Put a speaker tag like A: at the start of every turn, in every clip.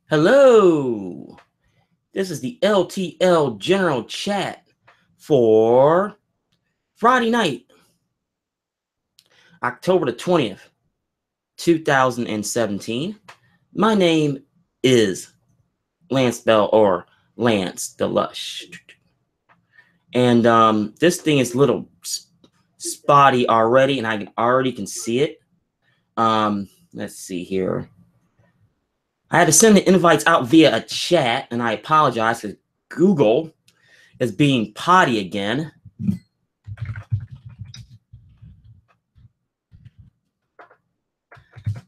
A: Hello, this is the LTL General Chat for Friday night, October the 20th, 2017. My name is Lance Bell or Lance the Lush. And this thing is a little spotty already, and I already can see it. Let's see here. I had to send the invites out via a chat, and I apologize because Google is being potty again. Do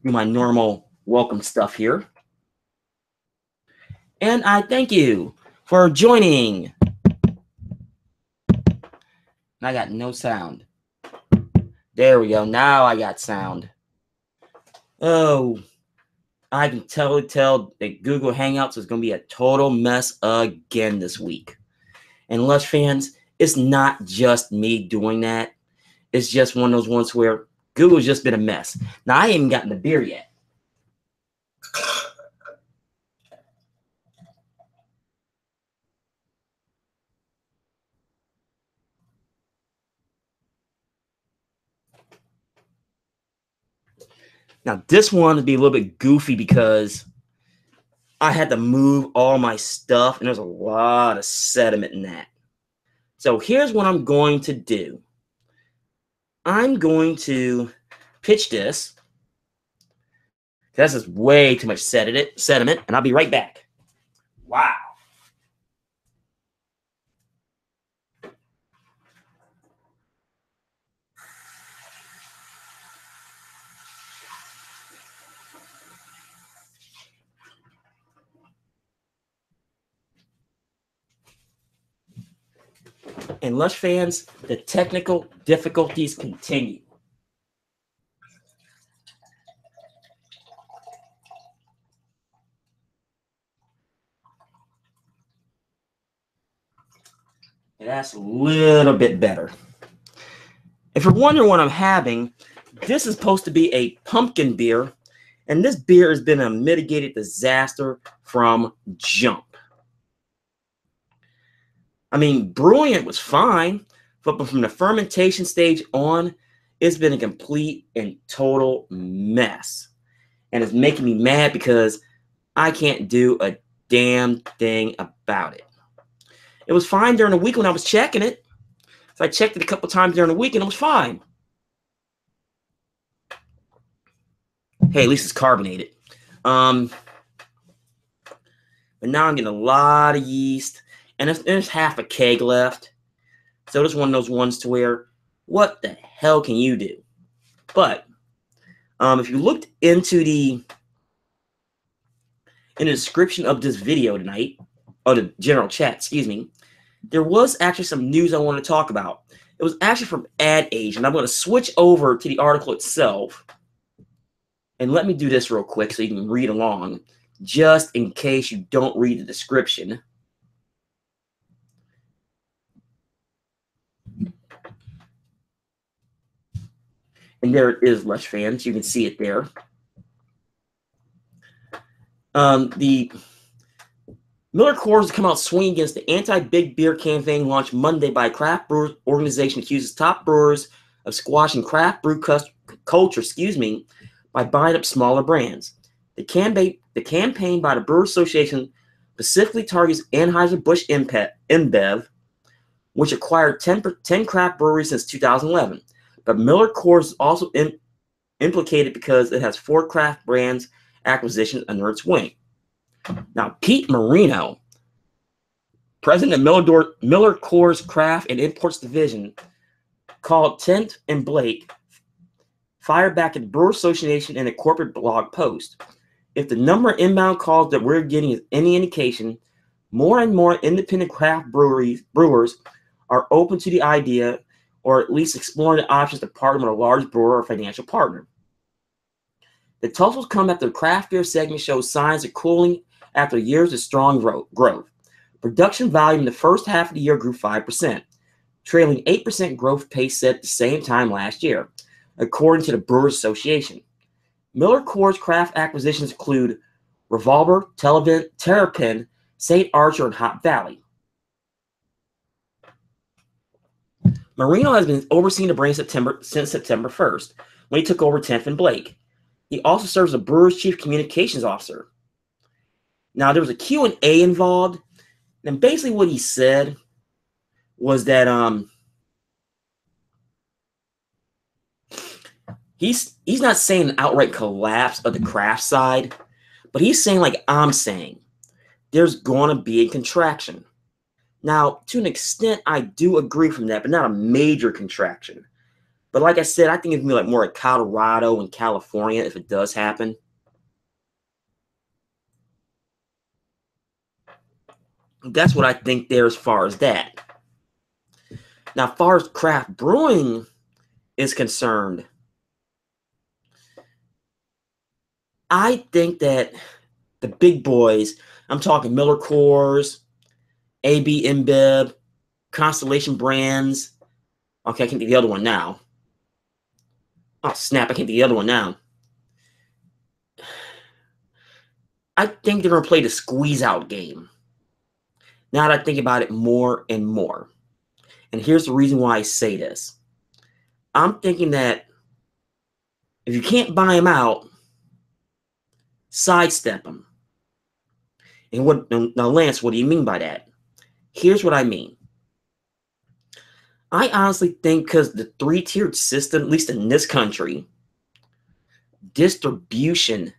A: my normal welcome stuff here. And I thank you for joining. I got no sound. There we go. Now I got sound. Oh, I can tell that Google Hangouts is going to be a total mess again this week. And Lush fans, it's not just me doing that. It's just one of those ones where Google's just been a mess. Now, I ain't even gotten the beer yet. Now, this one would be a little bit goofy because I had to move all my stuff, and there's a lot of sediment in that. So here's what I'm going to do. I'm going to pitch this. This is way too much sediment, and I'll be right back. Wow. And Lush fans, the technical difficulties continue. And that's a little bit better. If you're wondering what I'm having, this is supposed to be a pumpkin beer, and this beer has been a mitigated disaster from jump. I mean, brewing it was fine, but from the fermentation stage on, it's been a complete and total mess. And it's making me mad because I can't do a damn thing about it. It was fine during the week when I was checking it. So I checked it a couple times during the week and it was fine. Hey, at least it's carbonated. But now I'm getting a lot of yeast. And there's half a keg left. So it's one of those ones to where, what the hell can you do? But if you looked into in the description of this video tonight, or the general chat, excuse me, there was actually some news I want to talk about. It was actually from Adage, and I'm going to switch over to the article itself. And let me do this real quick so you can read along, just in case you don't read the description. And there it is, Lush fans. You can see it there. The Miller Coors has come out swinging against the anti-big beer campaign launched Monday by a craft brewers organization accuses top brewers of squashing craft brew culture, by buying up smaller brands. The campaign by the Brewers Association specifically targets Anheuser-Busch InBev, which acquired 10 craft breweries since 2011. But Miller Coors is also implicated because it has 4 craft brands acquisitions under its wing. Now, Pete Marino, president of Miller Coors Craft and Imports Division, called Tent and Blake fire back at the Brewers Association in a corporate blog post. If the number of inbound calls that we're getting is any indication, more and more independent craft brewers are open to the idea, or at least exploring the options to partner with a large brewer or financial partner. The tussles come after the craft beer segment shows signs of cooling after years of strong growth. Production volume in the first half of the year grew 5%, trailing 8% growth pace set at the same time last year, according to the Brewers Association. Miller Coors craft acquisitions include Revolver, Terrapin, St. Archer, and Hot Valley. Marino has been overseeing the brand since September 1st, when he took over 10th and Blake. He also serves as Brewers Chief Communications Officer. Now, there was a Q&A involved, and basically what he said was that he's not saying an outright collapse of the craft side, but he's saying, like I'm saying, there's going to be a contraction. Now, to an extent, I do agree from that, but not a major contraction. But like I said, I think it's going to be like more like Colorado and California if it does happen. That's what I think there as far as that. Now, as far as craft brewing is concerned, I think that the big boys, I'm talking Miller Coors, AB InBev, Constellation Brands. Okay, I can't think of the other one now. Oh, snap, I can't think of the other one now. I think they're going to play the squeeze-out game. Now that I think about it more and more. And here's the reason why I say this. I'm thinking that if you can't buy them out, sidestep them. And now, Lance, what do you mean by that? Here's what I mean. I honestly think because the three-tiered system, at least in this country, distribution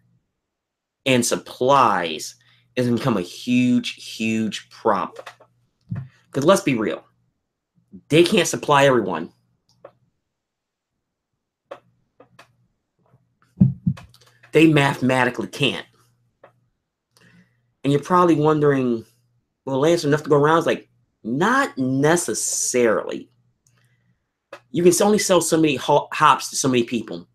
A: and supplies has become a huge, huge problem. Because let's be real, they can't supply everyone. They mathematically can't. And you're probably wondering, well, Lance, enough to go around? It's like, not necessarily. You can only sell so many hops to so many people.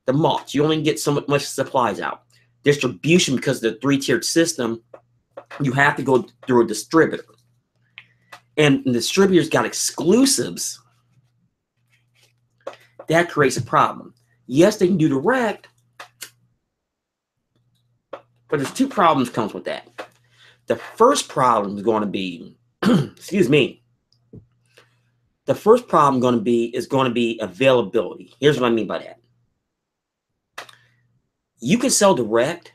A: The malts, you only get so much supplies out. Distribution, because of the three-tiered system, you have to go through a distributor. And the distributors got exclusives. That creates a problem. Yes, they can do direct, but there's two problems comes with that. The first problem is going to be, excuse me. The first problem is going to be availability. Here's what I mean by that. You can sell direct,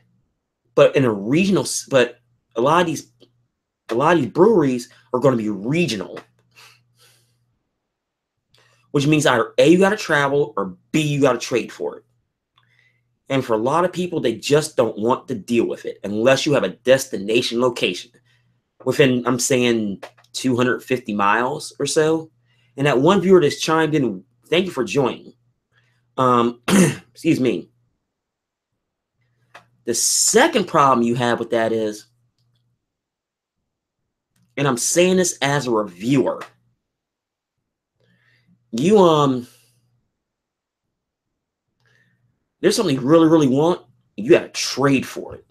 A: but in a regional, but a lot of these breweries are going to be regional, which means either A, you got to travel, or B, you got to trade for it. And for a lot of people, they just don't want to deal with it unless you have a destination location within, I'm saying, 250 miles or so. And that one viewer that's chimed in, thank you for joining. Excuse me. The second problem you have with that is, and I'm saying this as a reviewer, there's something you really, really want, you got to trade for it.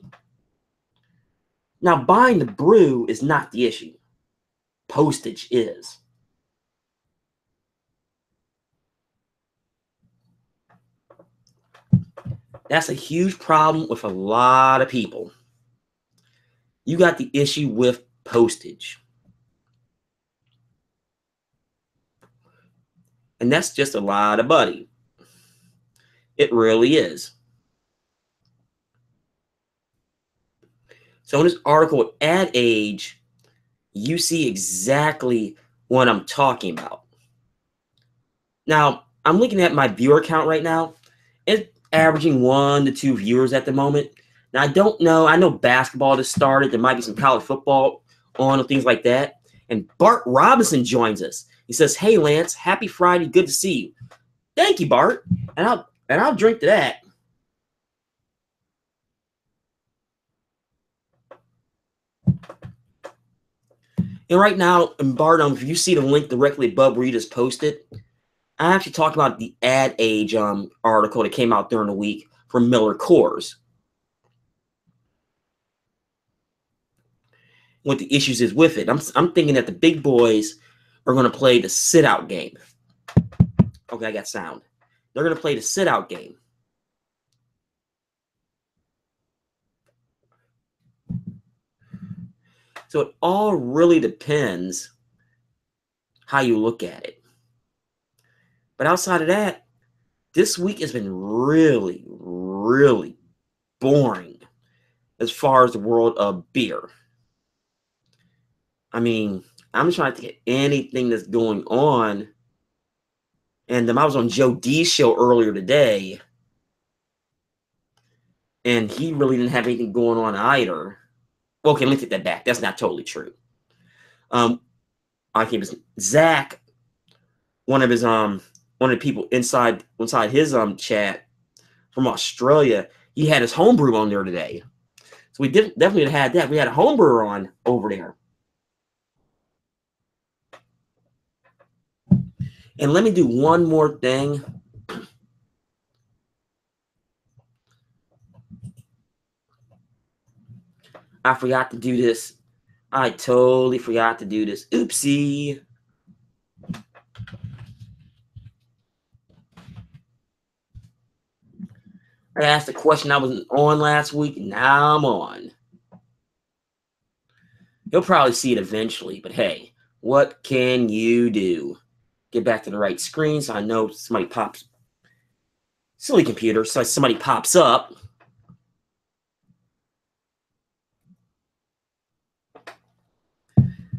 A: Now, buying the brew is not the issue. Postage is. That's a huge problem with a lot of people. You got the issue with postage. And that's just a lot of money. It really is. So in this article with Adage, you see exactly what I'm talking about. Now, I'm looking at my viewer count right now. It's averaging 1 to 2 viewers at the moment. Now, I don't know. I know basketball just started. There might be some college football on or things like that. And Bart Robinson joins us. He says, "Hey, Lance, happy Friday. Good to see you." Thank you, Bart. And I'll drink to that. And right now, and Bart, if you see the link directly above where you just posted, I actually talked about the Adage article that came out during the week from Miller Coors. What the issues is with it. I'm thinking that the big boys are going to play the sit-out game. Okay, I got sound. They're going to play the sit-out game. So it all really depends how you look at it. But outside of that, this week has been really, really boring as far as the world of beer. I mean, I'm trying to get anything that's going on. And I was on Joe D's show earlier today, and he really didn't have anything going on either. Okay, let me take that back. That's not totally true. I came Zach, one of the people inside his chat from Australia. He had his homebrew on there today, so we definitely had that. We had a homebrewer on over there. And let me do one more thing. I forgot to do this. I totally forgot to do this. Oopsie. I asked a question I wasn't on last week. Now I'm on. You'll probably see it eventually, but hey, what can you do? Get back to the right screen so I know somebody pops. Silly computer, so somebody pops up.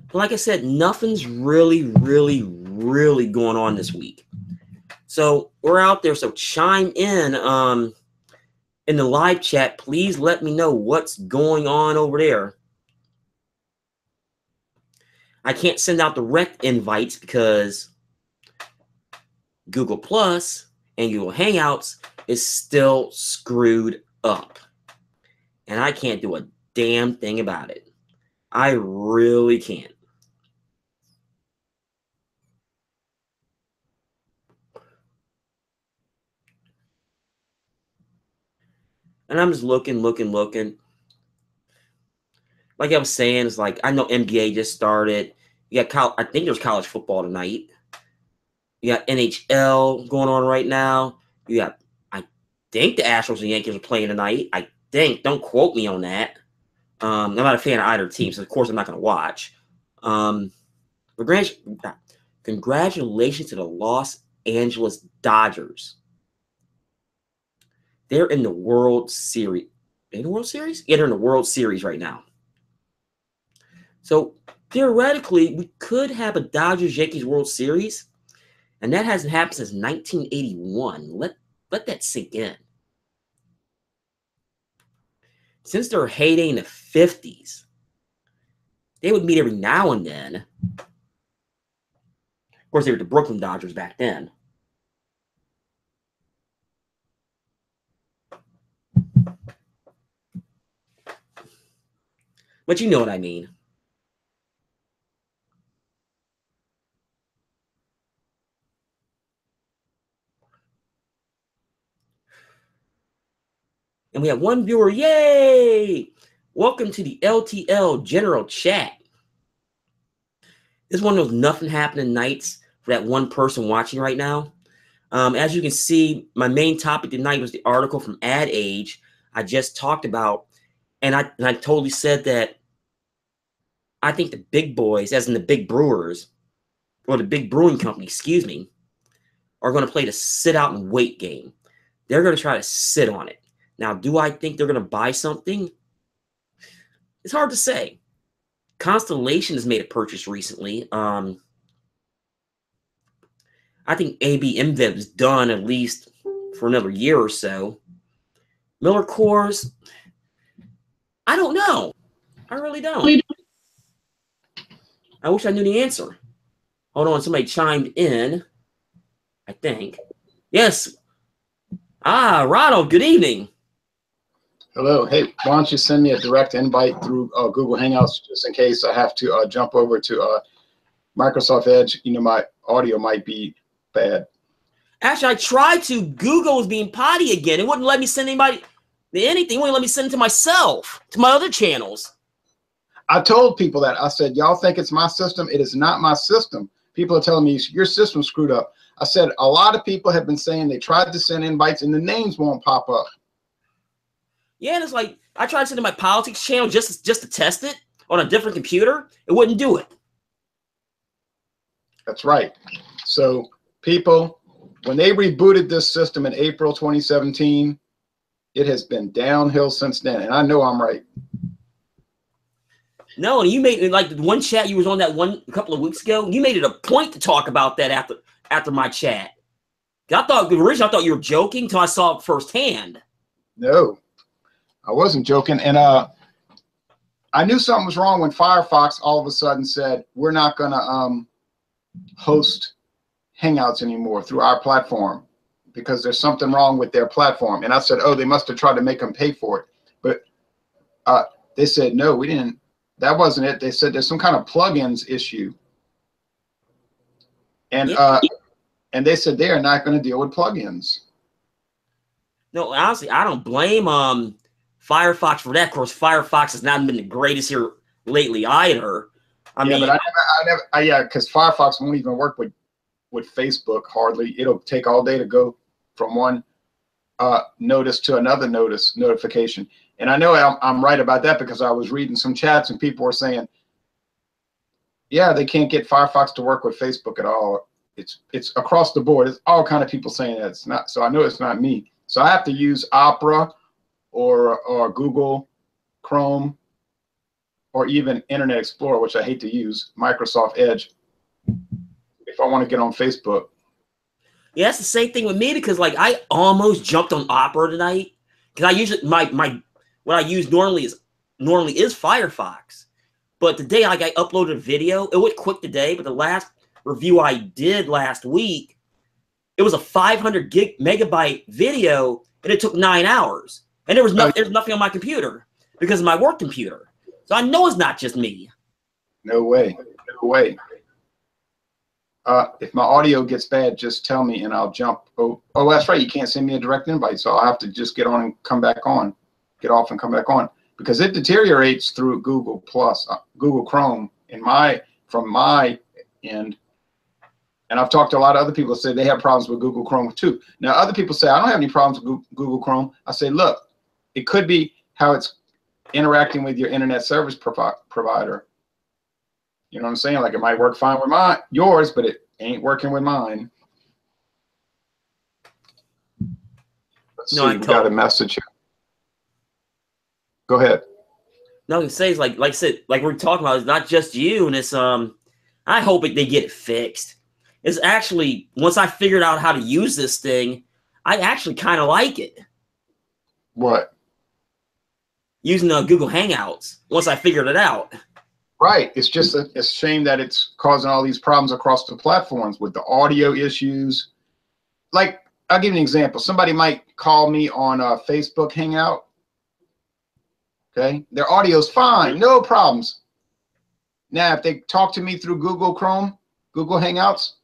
A: But like I said, nothing's really, really, really going on this week. So we're out there. So chime in the live chat. Please let me know what's going on over there. I can't send out direct invites because Google Plus and Google Hangouts is still screwed up. And I can't do a damn thing about it. I really can't. And I'm just looking. Like I was saying, it's like I know NBA just started. You got I think there's college football tonight. You got NHL going on right now. You got, I think the Astros and Yankees are playing tonight. I think. Don't quote me on that. I'm not a fan of either team, so of course I'm not going to watch. Congratulations to the Los Angeles Dodgers. They're in the World Series. In the World Series? Yeah, they're in the World Series right now. So theoretically, we could have a Dodgers-Yankees World Series, and that hasn't happened since 1981. Let that sink in. Since their heyday in the 50s, they would meet every now and then. Of course, they were the Brooklyn Dodgers back then. But you know what I mean. And we have one viewer. Yay! Welcome to the LTL General Chat. This is one of those nothing happening nights for that one person watching right now. As you can see, my main topic tonight was the article from Adage I just talked about. And I totally said that I think the big boys, as in the big brewers, or the big brewing company, excuse me, are going to play the sit out and wait game. They're going to try to sit on it. Now, do I think they're going to buy something? It's hard to say. Constellation has made a purchase recently. I think AB InBev is done at least for another year or so. Miller Coors, I don't know. I really don't. I wish I knew the answer. Hold on, somebody chimed in, I think. Yes. Ronald, good evening.
B: Hello. Hey, why don't you send me a direct invite through Google Hangouts just in case I have to jump over to Microsoft Edge. You know, my audio might be bad.
A: Actually, I tried to. Google was being potty again. It wouldn't let me send anybody anything. It wouldn't let me send it to myself, to my other channels.
B: I told people that. I said, y'all think it's my system. It is not my system. People are telling me your system's screwed up. I said, a lot of people have been saying they tried to send invites and the names won't pop up.
A: Yeah, and it's like I tried to send to my politics channel just to test it. on a different computer, it wouldn't do it.
B: That's right. So people, when they rebooted this system in April 2017, it has been downhill since then. And I know I'm right.
A: No, and you made it like the one chat you was on that one a couple of weeks ago. You made it a point to talk about that after my chat. I thought originally I thought you were joking until I saw it firsthand.
B: No, I wasn't joking. And I knew something was wrong when Firefox all of a sudden said, we're not going to host Hangouts anymore through our platform because there's something wrong with their platform. And I said, oh, they must have tried to make them pay for it. But they said, no, we didn't. That wasn't it. They said there's some kind of plugins issue. And and they said they are not going to deal with plugins.
A: No, honestly, I don't blame Firefox for that. Of course, Firefox has not been the greatest here lately either. I mean,
B: but yeah, because Firefox won't even work with Facebook hardly. It'll take all day to go from one notice to another notification. And I know I'm right about that because I was reading some chats and people were saying, yeah, they can't get Firefox to work with Facebook at all. It's across the board. It's all kind of people saying that it's not. So I know it's not me. So I have to use Opera or Google Chrome or even Internet Explorer, which I hate to use, Microsoft Edge, if I want to get on Facebook.
A: Yeah, that's the same thing with me because like I almost jumped on Opera tonight because I usually what I use normally is Firefox, but today like I uploaded a video. It went quick today, but the last review I did last week, it was a 500 megabyte video, and it took 9 hours, and there's nothing on my computer because of my work computer. So I know it's not just me.
B: No way, no way. If my audio gets bad, just tell me and I'll jump. Oh, that's right. You can't send me a direct invite, so I'll have to just get on and come back on, get off and come back on because it deteriorates through Google Plus, Google Chrome from my end. And I've talked to a lot of other people who say they have problems with Google Chrome too. Now, other people say, I don't have any problems with Google Chrome. I say, look, it could be how it's interacting with your internet service provider. You know what I'm saying? Like it might work fine with yours, but it ain't working with mine. Let's see, we got a message here. Go ahead.
A: No, it says like I said, like we're talking about, it's not just you, and it's I hope they get it fixed. It's actually once I figured out how to use this thing, I actually kind of like it.
B: What?
A: Using Google Hangouts. Once I figured it out.
B: Right. It's just it's a shame that it's causing all these problems across the platforms with the audio issues. Like I'll give you an example. Somebody might call me on a Facebook Hangout. Okay, their audio's fine, no problems. Now, if they talk to me through Google Chrome, Google Hangouts,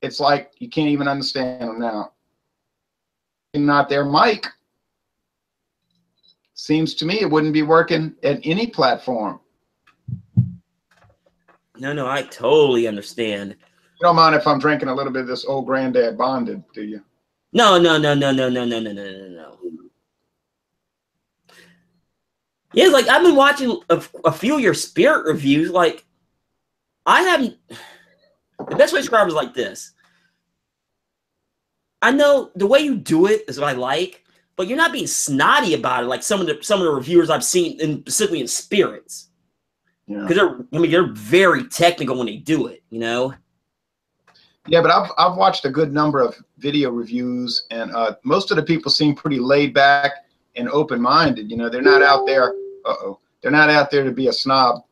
B: it's like you can't even understand them now. Not their mic. Seems to me it wouldn't be working at any platform.
A: No, I totally understand.
B: You don't mind if I'm drinking a little bit of this old granddad bonded, do you?
A: No. Yeah, like I've been watching a few of your spirit reviews. Like I haven't. The best way to describe it is like this. I know the way you do it is what I like, but you're not being snotty about it like some of the reviewers I've seen, specifically in spirits.
B: Yeah.
A: Because they're very technical when they do it, you know.
B: Yeah, but I've watched a good number of video reviews, and most of the people seem pretty laid back and open-minded. You know, they're not out there. They're not out there to be a snob.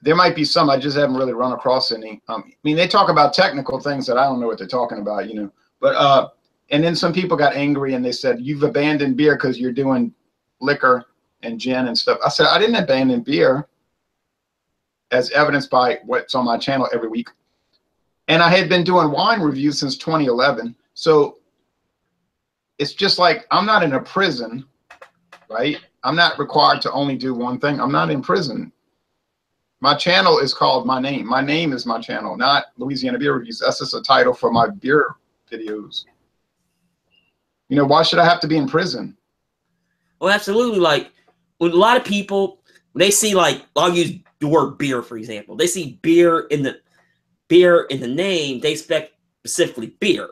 B: There might be some. I just haven't really run across any. I mean, they talk about technical things that I don't know what they're talking about. You know, but and then some people got angry and they said you've abandoned beer because you're doing liquor and gin and stuff. I said I didn't abandon beer, as evidenced by what's on my channel every week. And I had been doing wine reviews since 2011. So it's just like I'm not in a prison, right? I'm not required to only do one thing. I'm not in prison. My channel is called My Name. My name is my channel, not Louisiana Beer Reviews. That's just a title for my beer videos. You know, why should I have to be in prison?
A: Well, absolutely. Like, when a lot of people, When they see, like, I'll use the word beer, for example. They see beer in the name, they expect specifically beer.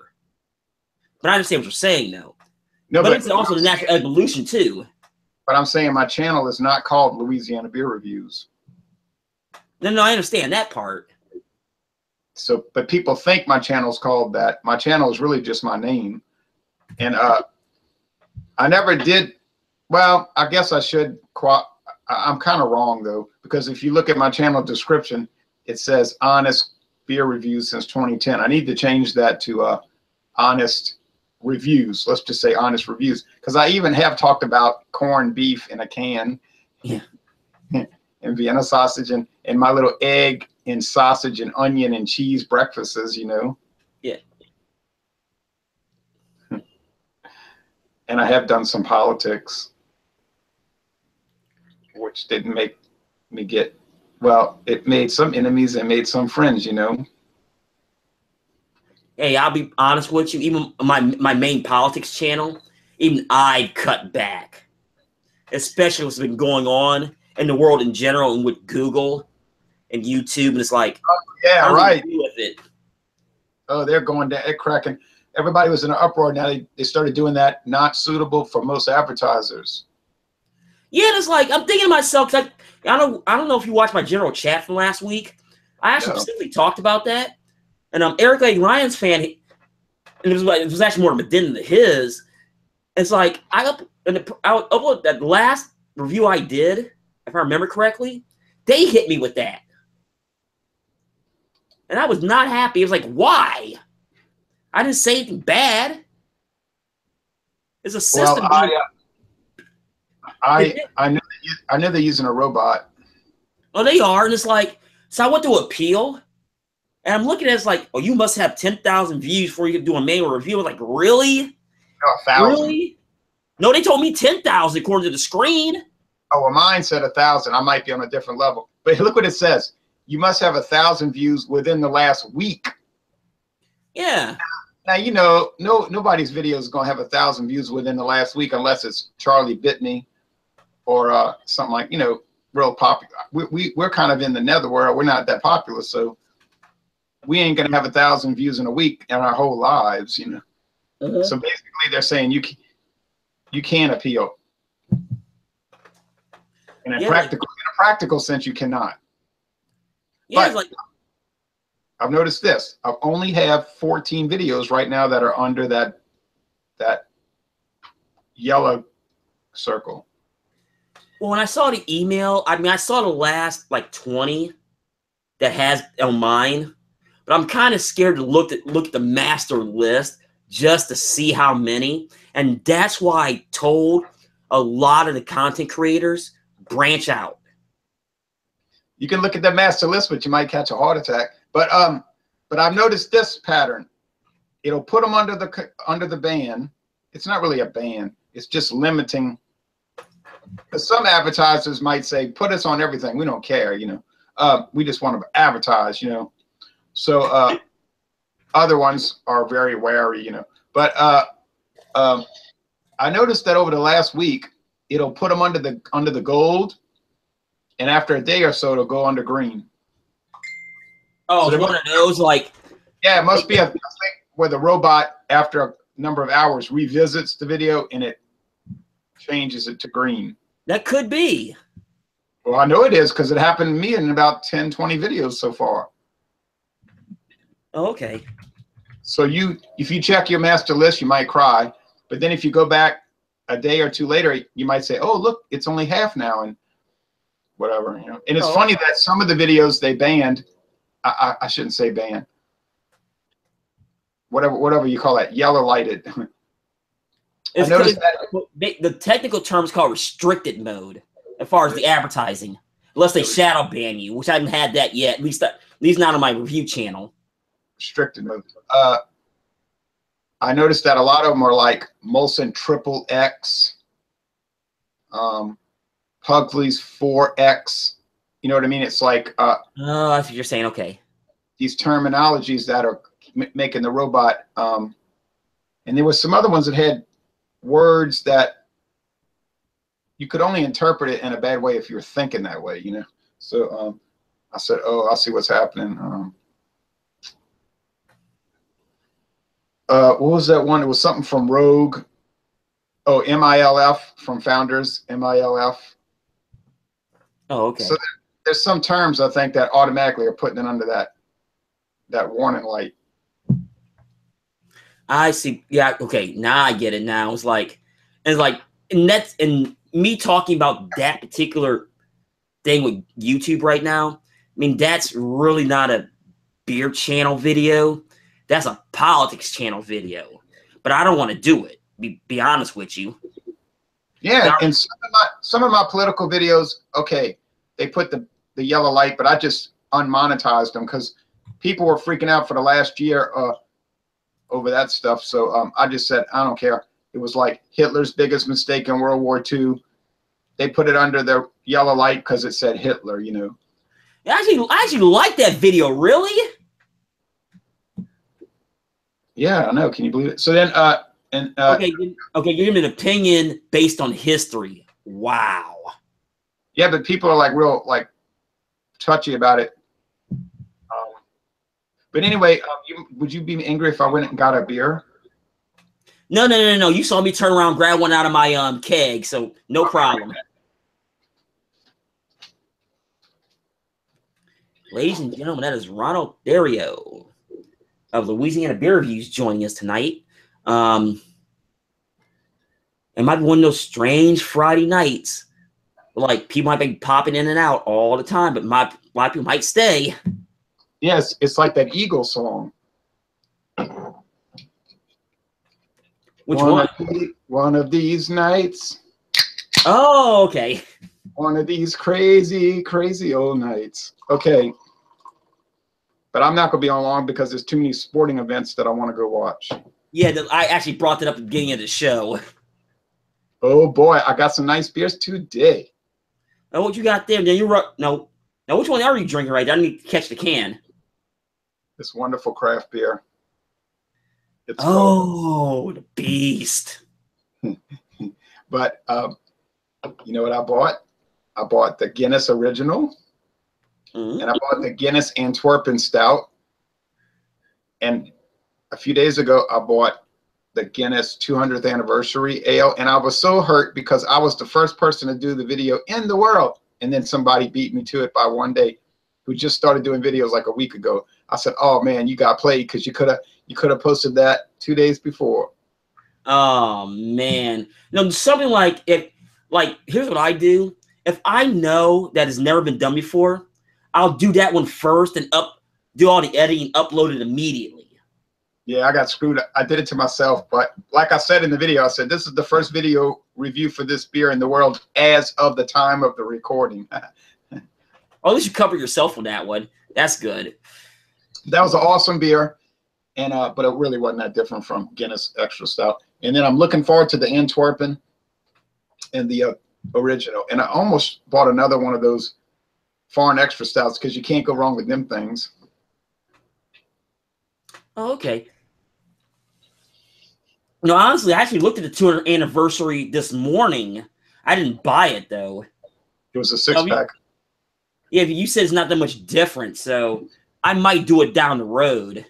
A: But I understand what you're saying, though.
B: No,
A: but it's also the natural evolution, too.
B: But I'm saying my channel is not called Louisiana Beer Reviews.
A: No, I understand that part.
B: So, but people think my channel's called that. My channel is really just my name. And I never did. Well, I guess I should. I'm kind of wrong, though, because if you look at my channel description, it says honest beer reviews since 2010. I need to change that to honest reviews. Let's just say honest reviews, because I even have talked about corned beef in a can,
A: yeah,
B: and Vienna sausage, and my little egg and sausage and onion and cheese breakfasts, you know.
A: Yeah.
B: And I have done some politics, which didn't make me get, well, it made some enemies and made some friends, you know.
A: Hey, I'll be honest with you. Even my main politics channel, even I cut back, especially what's been going on in the world in general and with Google and YouTube. And it's like,
B: yeah, right.
A: With it.
B: Oh, they're going down, they're cracking. Everybody was in an uproar. Now they started doing that. Not suitable for most advertisers.
A: Yeah, and it's like I'm thinking to myself, cause I don't know if you watched my general chat from last week. I actually specifically talked about that. And Eric A. Ryan's fan, and it was actually more Medina than his. It's like I uploaded that last review I did, if I remember correctly. They hit me with that, and I was not happy. It was like, why? I didn't say anything bad. It's a system.
B: Well, I know they're using a robot.
A: Oh, they are, and it's like, so I went to appeal. And I'm looking at it, it's like, oh, you must have 10,000 views before you can do a manual review. I was like, really?
B: 1,000.
A: Really? No, they told me 10,000 according to the screen.
B: Oh, well, mine said 1,000. I might be on a different level. But look what it says. You must have 1,000 views within the last week.
A: Yeah.
B: Now, you know, nobody's video is going to have 1,000 views within the last week unless it's Charlie Bit Me or something like, you know, real popular. We're kind of in the netherworld. We're not that popular, so we ain't gonna have 1,000 views in a week in our whole lives, you know. So basically, they're saying you can appeal, and in a practical sense, you cannot.
A: Yeah,
B: but I've noticed this. I only have 14 videos right now that are under that yellow circle.
A: Well, when I saw the email, I mean, I saw the last like 20 that has on mine. But I'm kind of scared to look at the master list just to see how many. And that's why I told a lot of the content creators, branch out.
B: You can look at the master list, but you might catch a heart attack. But I've noticed this pattern. It'll put them under the ban. It's not really a ban. It's just limiting. Some advertisers might say, put us on everything. We don't care, you know. We just want to advertise, you know. So other ones are very wary, you know. But I noticed that over the last week, it'll put them under the gold, and after a day or so, it'll go under green.
A: Oh, so one of those, like,
B: yeah, it must be a thing where the robot, after a number of hours, revisits the video and it changes it to green.
A: That could be.
B: Well, I know it is because it happened to me in about 10, 20 videos so far.
A: Oh, okay.
B: So if you check your master list, you might cry. But then if you go back a day or two later, you might say, oh, look, it's only half now and whatever. You know. And it's funny that some of the videos they banned, I shouldn't say banned, whatever you call that, yellow lighted.
A: I noticed that the technical term is called restricted mode as far as the advertising, unless they shadow ban you, which I haven't had that yet, at least not on my review channel. Restricted mode.
B: I noticed that a lot of them are like Molson XXX, Pugsley's 4X. You know what I mean? It's like
A: oh, that's what you're saying. Okay.
B: These terminologies that are making the robot. And there were some other ones that had words that you could only interpret it in a bad way if you're thinking that way, you know. So I said, oh, I'll see what's happening. What was that one? It was something from Rogue. Oh, MILF from Founders, MILF.
A: Oh, okay.
B: So there's some terms I think that automatically are putting it under that warning light.
A: I see. Yeah. Okay. Now I get it. Now and me talking about that particular thing with YouTube right now. I mean, that's really not a beer channel video. That's a politics channel video. But I don't want to do it. Be honest with you.
B: Yeah, now, and some of my political videos, okay, they put the yellow light, but I just unmonetized them because people were freaking out for the last year over that stuff. So I just said, I don't care. It was like Hitler's biggest mistake in World War II. They put it under the yellow light because it said Hitler, you know.
A: I actually like that video, really?
B: Yeah, I know. Can you believe it? So then,
A: okay, you're giving an opinion based on history. Wow.
B: Yeah, but people are like real touchy about it. But anyway, would you be angry if I went and got a beer?
A: No. You saw me turn around, grab one out of my keg, so no problem. Ladies and gentlemen, that is Ronald Dario of Louisiana Beer Reviews joining us tonight. It might be one of those strange Friday nights. Like, people might be popping in and out all the time, but a lot of people might stay.
B: Yes, it's like that Eagle song.
A: Which one?
B: One of these nights.
A: Oh, okay.
B: One of these crazy, crazy old nights. Okay. But I'm not going to be on long because there's too many sporting events that I want to go watch.
A: Yeah, I actually brought that up at the beginning of the show.
B: Oh, boy. I got some nice beers today.
A: Oh, what you got there? Now, which one are you drinking right now? I need to catch the can.
B: This wonderful craft beer. It's
A: the beast.
B: But you know what I bought? I bought the Guinness Original. And I bought the Guinness Antwerpen Stout. And a few days ago, I bought the Guinness 200th Anniversary Ale. And I was so hurt because I was the first person to do the video in the world. And then somebody beat me to it by one day, who just started doing videos like a week ago. I said, oh, man, you got played because you could have posted that 2 days before.
A: Oh, man. No, something like, here's what I do. If I know that has never been done before, I'll do that one first and do all the editing, upload it immediately.
B: Yeah, I at screwed. I did it to myself. But like I said in the video, I said, this is the first video review for this beer in the world as of the time of the recording.
A: At least you cover yourself on that one. That's good.
B: That was an awesome beer. And but it really wasn't that different from Guinness Extra Stout. And then I'm looking forward to the Antwerpen and the original. And I almost bought another one of those foreign extra stouts because you can't go wrong with them things.
A: Oh, okay. No, honestly, I actually looked at the 200th anniversary this morning. I didn't buy it, though.
B: It was a six-pack.
A: Yeah, you said it's not that much different, so I might do it down the road.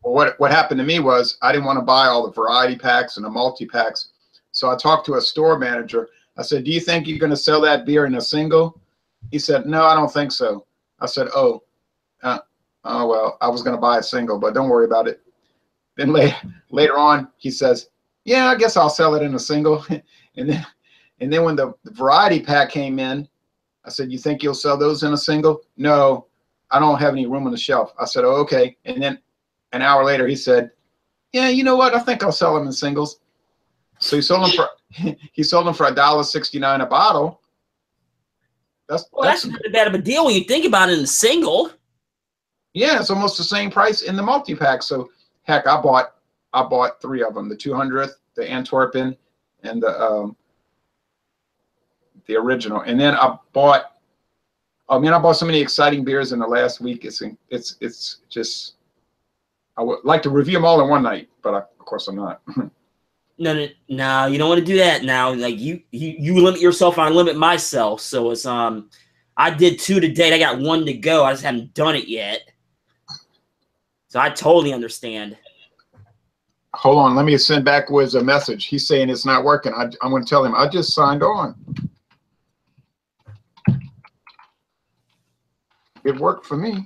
B: Well, what happened to me was I didn't want to buy all the variety packs and the multi-packs. So I talked to a store manager. I said, do you think you're going to sell that beer in a single? He said, no, I don't think so. I said, oh, well, I was going to buy a single, but don't worry about it. Then later on, he says, yeah, I guess I'll sell it in a single. and then when the variety pack came in, I said, you think you'll sell those in a single? No, I don't have any room on the shelf. I said, oh, okay. And then an hour later, he said, yeah, you know what? I think I'll sell them in singles. So he sold them for $1.69 a bottle. That's
A: not that bad of a deal when you think about it in a single.
B: Yeah, it's almost the same price in the multi-pack. So heck, I bought 3 of them: the 200th, the Antwerpen, and the original. And then I bought so many exciting beers in the last week. It's just, I would like to review them all in one night, but of course I'm not.
A: No, you don't want to do that now. Like you limit yourself, I limit myself. So it's I did 2 today. I got 1 to go. I just haven't done it yet. So I totally understand.
B: Hold on, let me send back Wiz a message. He's saying it's not working. I'm going to tell him I just signed on. It worked for me.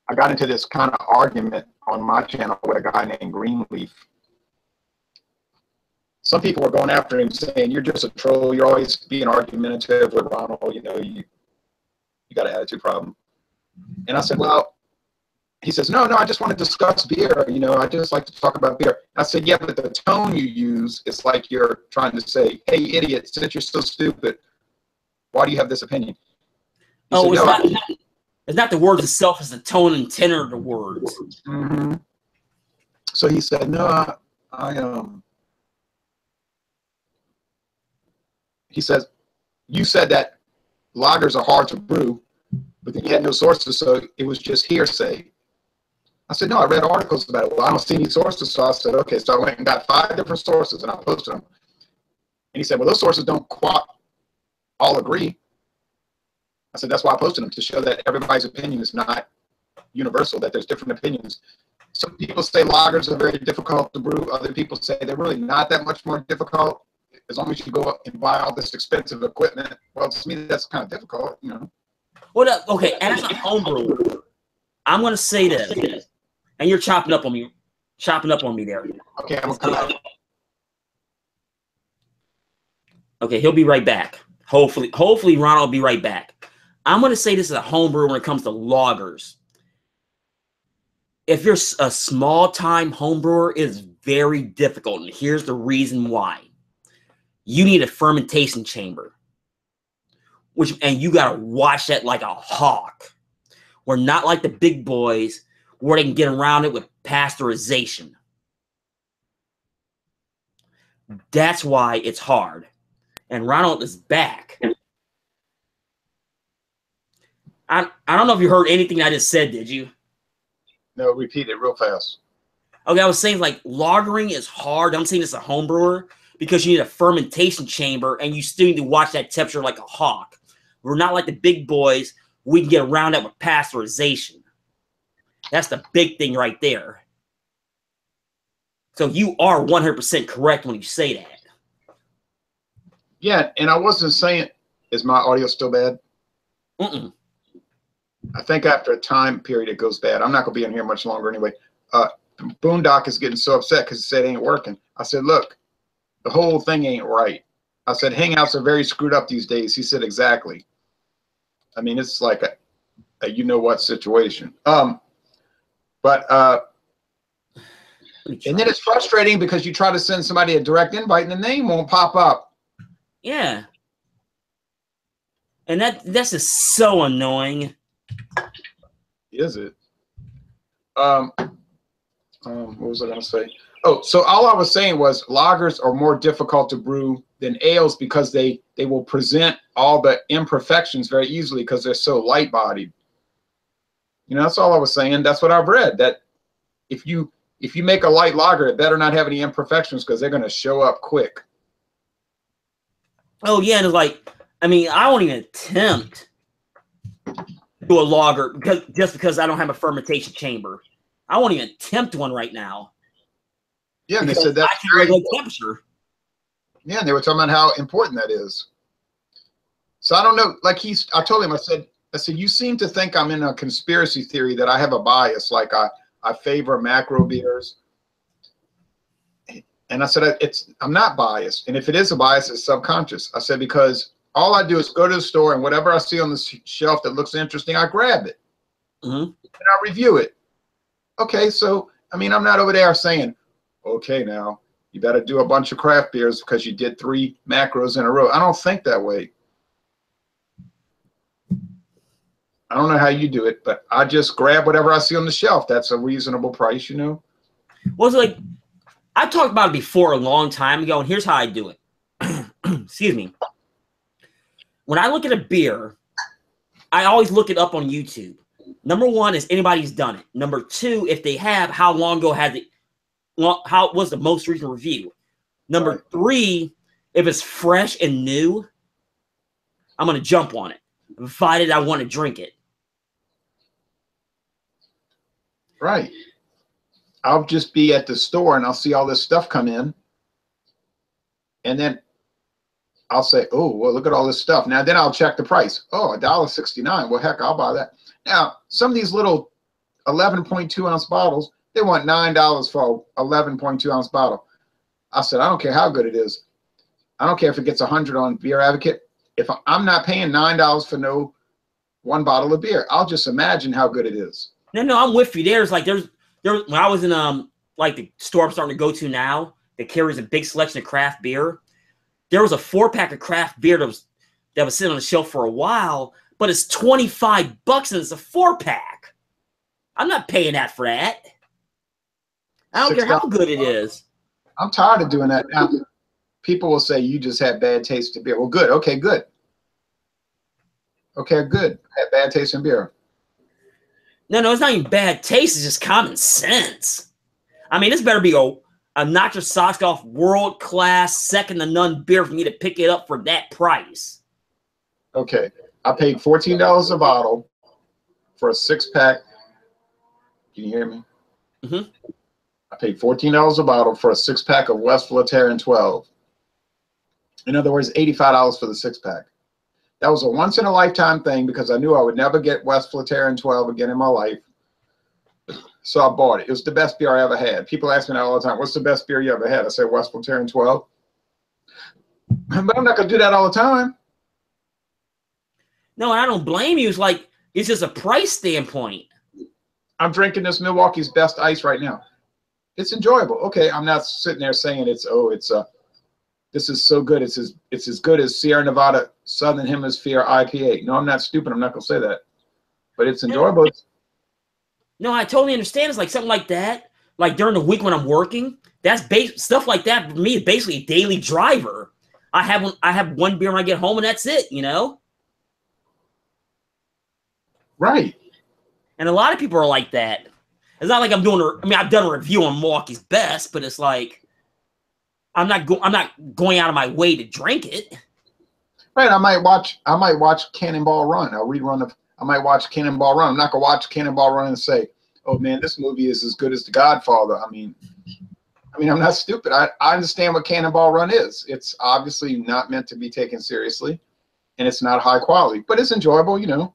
B: I got into this kind of argument on my channel with a guy named Greenleaf. Some people were going after him saying, you're just a troll. You're always being argumentative with Ronald. You know, you got an attitude problem. And I said, well, he says, no, I just want to discuss beer. You know, I just like to talk about beer. I said, yeah, but the tone you use, it's like you're trying to say, hey, idiot, since you're so stupid, why do you have this opinion? He said,
A: it's not the words itself, it's the tone and tenor of the words.
B: Mm-hmm. So he said, no, he says, you said that lagers are hard to brew, but then you had no sources, so it was just hearsay. I said, no, I read articles about it. Well, I don't see any sources, so I said, okay. So I went and got 5 different sources, and I posted them. And he said, well, those sources don't all agree. I said, that's why I posted them, to show that everybody's opinion is not universal, that there's different opinions. Some people say lagers are very difficult to brew. Other people say they're really not that much more difficult, as long as you go up and buy all this expensive equipment. Well, to me, that's kind of difficult, you know.
A: Well, okay, as a home brewer, I'm going to say this, and you're chopping up on me there.
B: Okay, I'm okay.
A: Okay, he'll be right back. Hopefully Ronald will be right back. I'm going to say this as a home brewer when it comes to lagers. If you're a small-time home brewer, it is very difficult, and here's the reason why. You need a fermentation chamber, and you got to watch that like a hawk. We're not like the big boys where they can get around it with pasteurization. That's why it's hard. And Ronald is back. I don't know if you heard anything I just said, did you?
B: No, repeat it real fast.
A: Okay, I was saying like lagering is hard. I'm saying this as a home brewer because you need a fermentation chamber and you still need to watch that temperature like a hawk. We're not like the big boys. We can get around that with pasteurization. That's the big thing right there. So you are 100% correct when you say that.
B: Yeah, and I wasn't saying, is my audio still bad?
A: Mm-mm.
B: I think after a time period it goes bad. I'm not going to be in here much longer anyway. Boondock is getting so upset because he said it ain't working. I said, look, the whole thing ain't right. I said, Hangouts are very screwed up these days. He said, exactly. I mean, it's like a you-know-what situation. And then it's frustrating because you try to send somebody a direct invite and the name won't pop up.
A: Yeah. And that's just so annoying.
B: Is it? What was I going to say? Oh, so all I was saying was lagers are more difficult to brew than ales because they will present all the imperfections very easily because they're so light-bodied. You know, that's all I was saying. That's what I've read, that if you make a light lager, it better not have any imperfections because they're going to show up quick.
A: Oh, yeah, and it's like, I mean, I won't even attempt to do a lager because I don't have a fermentation chamber. I won't even attempt one right now.
B: Yeah, and they said that's
A: very low temperature.
B: Yeah, and they were talking about how important that is. So I don't know. Like I told him, I said, you seem to think I'm in a conspiracy theory that I have a bias, like I favor macro beers. And I said, I'm not biased. And if it is a bias, it's subconscious. I said, because all I do is go to the store and whatever I see on the shelf that looks interesting, I grab it.
A: Mm-hmm.
B: And I review it. Okay, so, I mean, I'm not over there saying, okay, now you better do a bunch of craft beers because you did 3 macros in a row. I don't think that way. I don't know how you do it, but I just grab whatever I see on the shelf. That's a reasonable price, you know?
A: Well, it's like, I talked about it before a long time ago, and here's how I do it. Excuse me. When I look at a beer, I always look it up on YouTube. Number 1 is anybody's done it. Number 2, if they have, how long ago has it? Well, how was the most recent review? Number 3, if it's fresh and new, I'm going to jump on it. Provided I want to drink it.
B: Right. I'll just be at the store and I'll see all this stuff come in. And then I'll say, oh, well, look at all this stuff. Now, then I'll check the price. Oh, $1.69. Well, heck, I'll buy that. Now, some of these little 11.2 ounce bottles, they want $9 for a 11.2 ounce bottle. I said, I don't care how good it is. I don't care if it gets 100 on Beer Advocate. If I'm not paying $9 for no one bottle of beer, I'll just imagine how good it is.
A: No, I'm with you. There's when I was in like the store I'm starting to go to now that carries a big selection of craft beer. There was a 4-pack of craft beer that was sitting on the shelf for a while, but it's $25 and it's a 4-pack. I'm not paying that for that. I don't care how good it is.
B: I'm tired of doing that now. People will say you just had bad taste in beer. Well, good. Okay, good. Okay, good. Had bad taste in beer.
A: No, it's not even bad taste. It's just common sense. I mean, this better be a knock your socks off world-class, second to none beer for me to pick it up for that price.
B: Okay. I paid $14 a bottle for a 6-pack. Can you hear me?
A: Mm-hmm.
B: I paid $14 a bottle for a 6-pack of West Flatiron 12. In other words, $85 for the 6-pack. That was a once-in-a-lifetime thing because I knew I would never get West Flatiron 12 again in my life. So I bought it. It was the best beer I ever had. People ask me that all the time, what's the best beer you ever had? I say West Flatiron 12. But I'm not going to do that all the time.
A: No, and I don't blame you. It's just a price standpoint.
B: I'm drinking this Milwaukee's Best Ice right now. It's enjoyable. Okay, I'm not sitting there saying this is so good. It's as good as Sierra Nevada Southern Hemisphere IPA. No, I'm not stupid. I'm not going to say that. But it's enjoyable.
A: No, I totally understand. It's like something like that. Like during the week when I'm working, stuff like that for me is basically a daily driver. I have one beer when I get home and that's it, you know?
B: Right.
A: And a lot of people are like that. It's not like I've done a review on Milwaukee's Best, but it's like I'm not going out of my way to drink it.
B: Right. I might watch Cannonball Run. I might watch Cannonball Run. I'm not gonna watch Cannonball Run and say, "Oh man, this movie is as good as The Godfather." I mean, I'm not stupid. I understand what Cannonball Run is. It's obviously not meant to be taken seriously, and it's not high quality, but it's enjoyable, you know.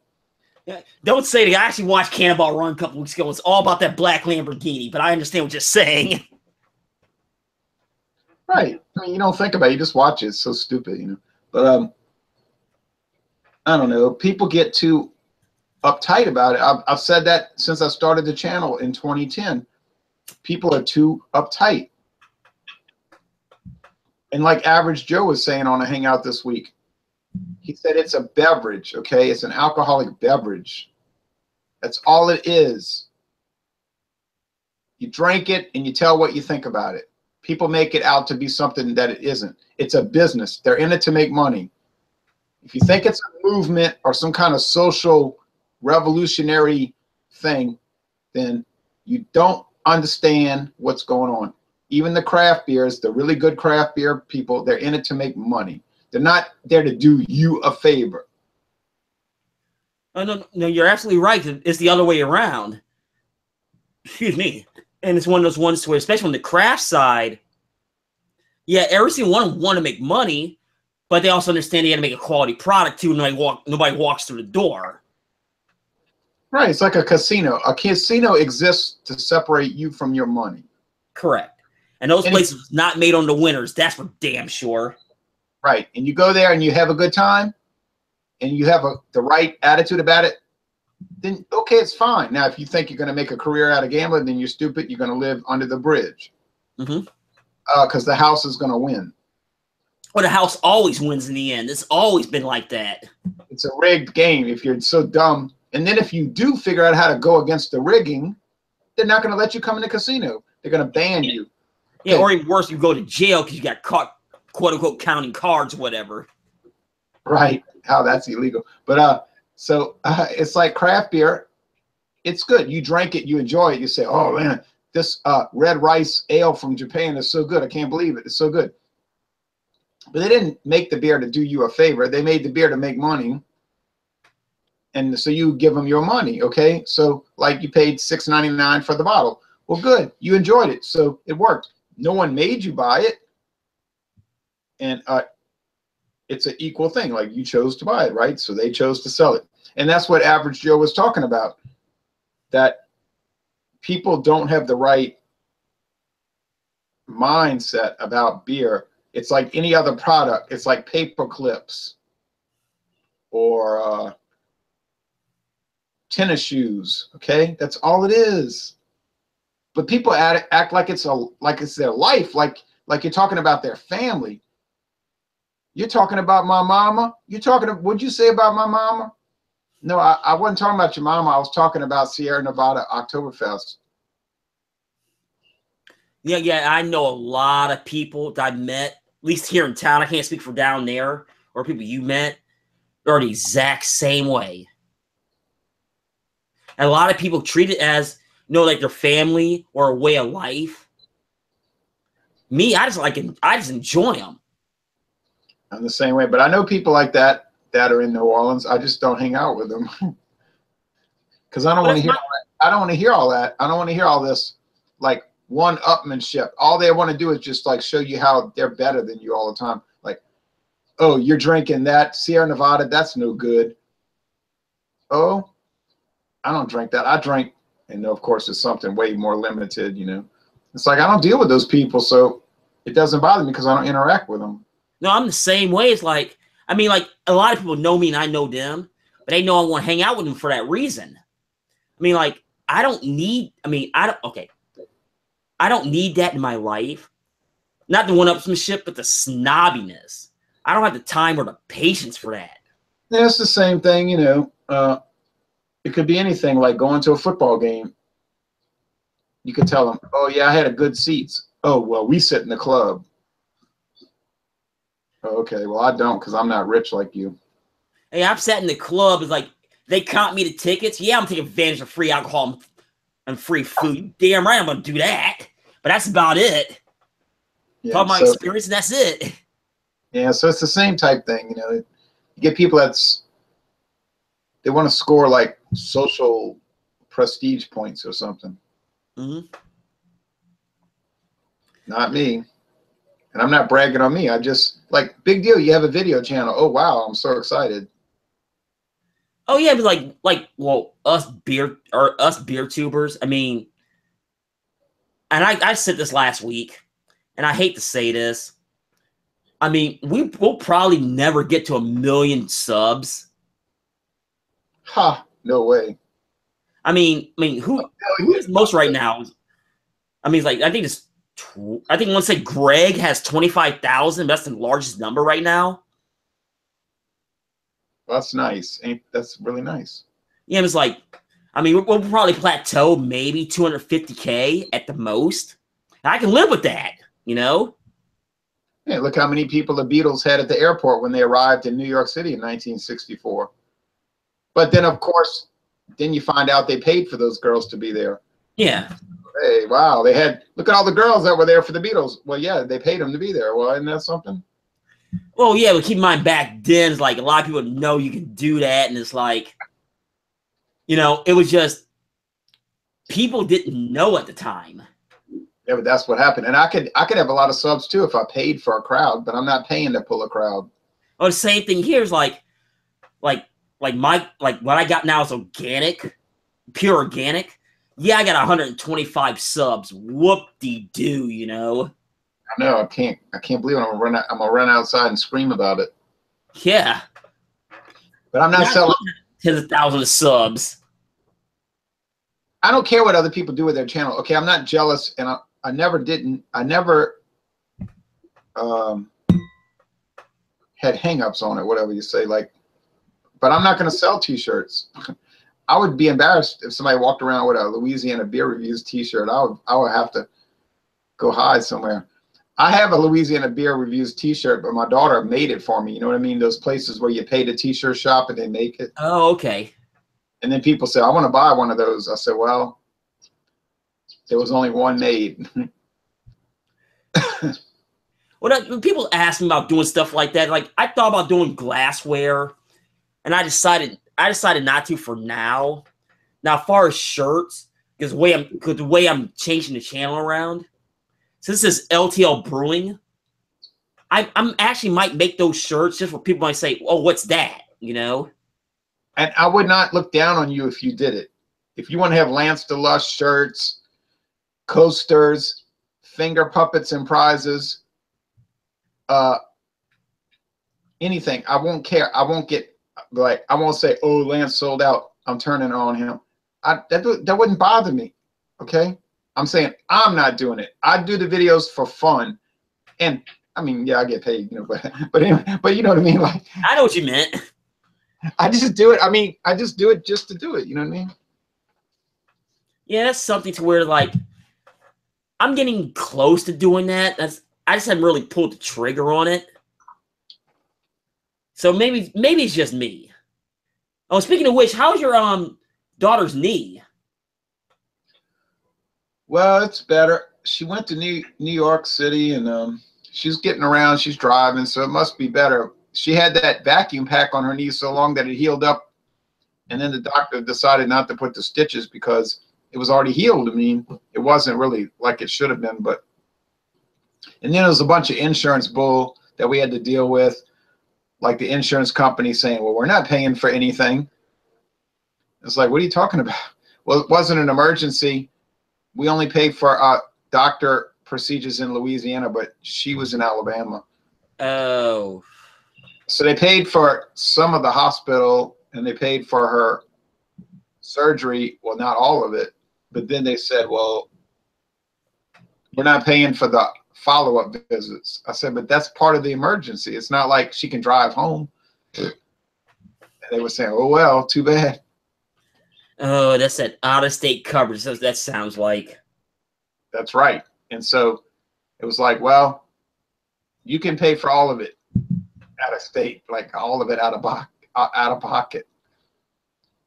A: Yeah, don't say that. I actually watched Cannonball Run a couple weeks ago. It's all about that black Lamborghini, but I understand what you're saying.
B: Right. I mean, you don't think about it. You just watch it. It's so stupid, you know. But I don't know. People get too uptight about it. I've said that since I started the channel in 2010. People are too uptight. And like Average Joe was saying on a Hangout this week, he said it's a beverage, okay? It's an alcoholic beverage. That's all it is. You drink it and you tell what you think about it. People make it out to be something that it isn't. It's a business. They're in it to make money. If you think it's a movement or some kind of social revolutionary thing, then you don't understand what's going on. Even the craft beers, the really good craft beer people, they're in it to make money. They're not there to do you a favor.
A: Oh, no, you're absolutely right. It's the other way around. Excuse me. And it's one of those ones where, especially on the craft side, yeah, every single one of them want to make money, but they also understand they got to make a quality product too. Nobody walks through the door.
B: Right. It's like a casino. A casino exists to separate you from your money.
A: Correct. And those places not made on the winners. That's for damn sure.
B: Right. And you go there and you have a good time and you have the right attitude about it, then okay, it's fine. Now, if you think you're going to make a career out of gambling, then you're stupid. You're going to live under the bridge. Because the house is going to win.
A: Well, the house always wins in the end. It's always been like that.
B: It's a rigged game if you're so dumb. And then if you do figure out how to go against the rigging, they're not going to let you come in the casino. They're going to ban you.
A: Yeah, okay. Or even worse, you go to jail because you got caught, quote unquote, counting cards or whatever.
B: Right. How that's illegal. But it's like craft beer. It's good. You drink it, you enjoy it. You say, oh man, this red rice ale from Japan is so good. I can't believe it. It's so good. But they didn't make the beer to do you a favor. They made the beer to make money. And so you give them your money, okay? So like you paid $6.99 for the bottle. Well, good. You enjoyed it, so it worked. No one made you buy it. And it's an equal thing. Like you chose to buy it, right? So they chose to sell it. And that's what Average Joe was talking about, that people don't have the right mindset about beer. It's like any other product. It's like paper clips or tennis shoes, okay? That's all it is. But people act like it's their life, like you're talking about their family. You're talking about my mama. What'd you say about my mama? No, I wasn't talking about your mama. I was talking about Sierra Nevada Oktoberfest.
A: Yeah, I know a lot of people that I've met, at least here in town. I can't speak for down there, or people you met, are the exact same way. And a lot of people treat it as, like their family or a way of life. Me, I just enjoy them.
B: I'm the same way, but I know people like that are in New Orleans. I just don't hang out with them because I don't want to hear. I don't want to hear all that. I don't want to hear all this like one-upmanship. All they want to do is just like show you how they're better than you all the time. Like, oh, you're drinking that Sierra Nevada. That's no good. Oh, I don't drink that. I drink, and of course, it's something way more limited. It's like I don't deal with those people, so it doesn't bother me because I don't interact with them.
A: No, I'm the same way. It's like, a lot of people know me and I know them, but they know I want to hang out with them for that reason. I don't need that in my life. Not the one-upsmanship, but the snobbiness. I don't have the time or the patience for that.
B: Yeah, it's the same thing, it could be anything, like going to a football game. You could tell them, oh, yeah, I had a good seats. Oh, well, we sit in the club. Okay, well, I don't because I'm not rich like you.
A: Hey, I've sat in the club. It's like they comp me the tickets. Yeah, I'm taking advantage of free alcohol and free food. Damn right I'm going to do that. But that's about it.
B: Yeah,
A: Talk my experience, and that's it.
B: Yeah, so it's the same type thing. You get people they want to score like social prestige points or something.
A: Mm-hmm.
B: Not me. And I'm not bragging on me. I just like, big deal. You have a video channel. Oh, wow. I'm so excited.
A: Oh, yeah. But well, us beer tubers. And I said this last week, and I hate to say this. We'll probably never get to 1 million subs.
B: Ha, no way.
A: Who is most right now? It's like, I think let's say Greg has 25,000. That's the largest number right now.
B: That's nice. That's really nice.
A: Yeah, it's like, we'll probably plateau maybe 250K at the most. And I can live with that,
B: Hey, look how many people the Beatles had at the airport when they arrived in New York City in 1964. But then, of course, then you find out they paid for those girls to be there.
A: Yeah.
B: Hey, wow. Look at all the girls that were there for the Beatles. Well, yeah, they paid them to be there. Well, isn't that something?
A: Well, yeah, but keep in mind back then, it's like a lot of people know you can do that. And it's like, it was just people didn't know at the time.
B: Yeah, but that's what happened. And I could have a lot of subs too if I paid for a crowd, but I'm not paying to pull a crowd.
A: Oh, the same thing here is like what I got now is organic, pure organic. Yeah, I got 125 subs. Whoop-de-doo,
B: I know. I can't believe it. I'm gonna run outside and scream about it.
A: Yeah.
B: But I'm not selling
A: tens of thousands of subs.
B: I don't care what other people do with their channel. Okay, I'm not jealous, and I never had hangups on it, whatever you say. But I'm not gonna sell t-shirts. I would be embarrassed if somebody walked around with a Louisiana Beer Reviews t-shirt. I would have to go hide somewhere. I have a Louisiana Beer Reviews t-shirt, but my daughter made it for me. You know what I mean? Those places where you pay the t-shirt shop and they make it.
A: Oh, okay.
B: And then people say, I want to buy one of those. I said, well, there was only one made.
A: When people ask me about doing stuff like that, like I thought about doing glassware, and I decided not to for now. Now, as far as shirts, because the way I'm changing the channel around, since this is LTL Brewing, I'm actually might make those shirts just for people might say, "Oh, what's that?" You know.
B: And I would not look down on you if you did it. If you want to have Lance DeLush shirts, coasters, finger puppets and prizes, anything, I won't care. I won't get like, I won't say, "Oh, Lance sold out, I'm turning on him." That wouldn't bother me. Okay, I'm saying I'm not doing it. I do the videos for fun, and I mean, yeah, I get paid, you know, but anyway, but you know what I mean. Like,
A: I know what you meant.
B: I just do it. I mean, I just do it just to do it. You know what I mean?
A: Yeah, that's something to where like I'm getting close to doing that. I just haven't really pulled the trigger on it. So maybe it's just me. Oh, speaking of which, how's your daughter's knee?
B: Well, it's better. She went to New York City, and she's getting around. She's driving, so it must be better. She had that vacuum pack on her knee so long that it healed up, and then the doctor decided not to put the stitches because it was already healed. I mean, it wasn't really like it should have been, but. And then there was a bunch of insurance bull that we had to deal with, like the insurance company saying, "Well, we're not paying for anything." It's like, what are you talking about? Well, it wasn't an emergency. We only paid for doctor procedures in Louisiana, but she was in Alabama.
A: Oh.
B: So they paid for some of the hospital, and they paid for her surgery. Well, not all of it. But then they said, "Well, we're not paying for the follow-up visits." I said, "But that's part of the emergency. It's not like she can drive home." And they were saying, "Oh, well, too bad."
A: Oh, that's that out-of-state coverage. That sounds like.
B: That's right. And so it was like, well, you can pay for all of it out of state, like all of it out of pocket.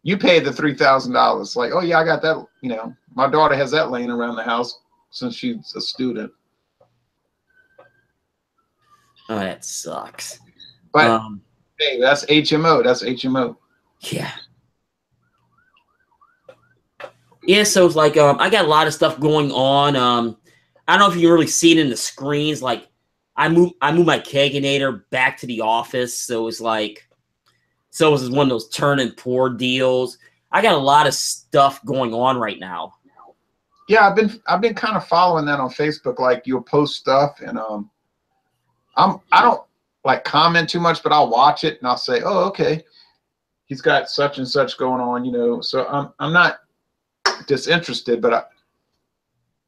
B: You pay the $3,000. Like, oh yeah, I got that. You know, my daughter has that laying around the house since she's a student.
A: Oh, that sucks.
B: But hey, that's HMO. That's HMO.
A: Yeah. Yeah, so it's like I got a lot of stuff going on. I don't know if you can really see it in the screens. Like I moved my keginator back to the office, so it's like, so it was one of those turn and pour deals. I got a lot of stuff going on right now.
B: Yeah, I've been kind of following that on Facebook. Like you'll post stuff, and I don't like comment too much, but I'll watch it and I'll say, "Oh, okay, he's got such and such going on," you know. So I'm not disinterested, but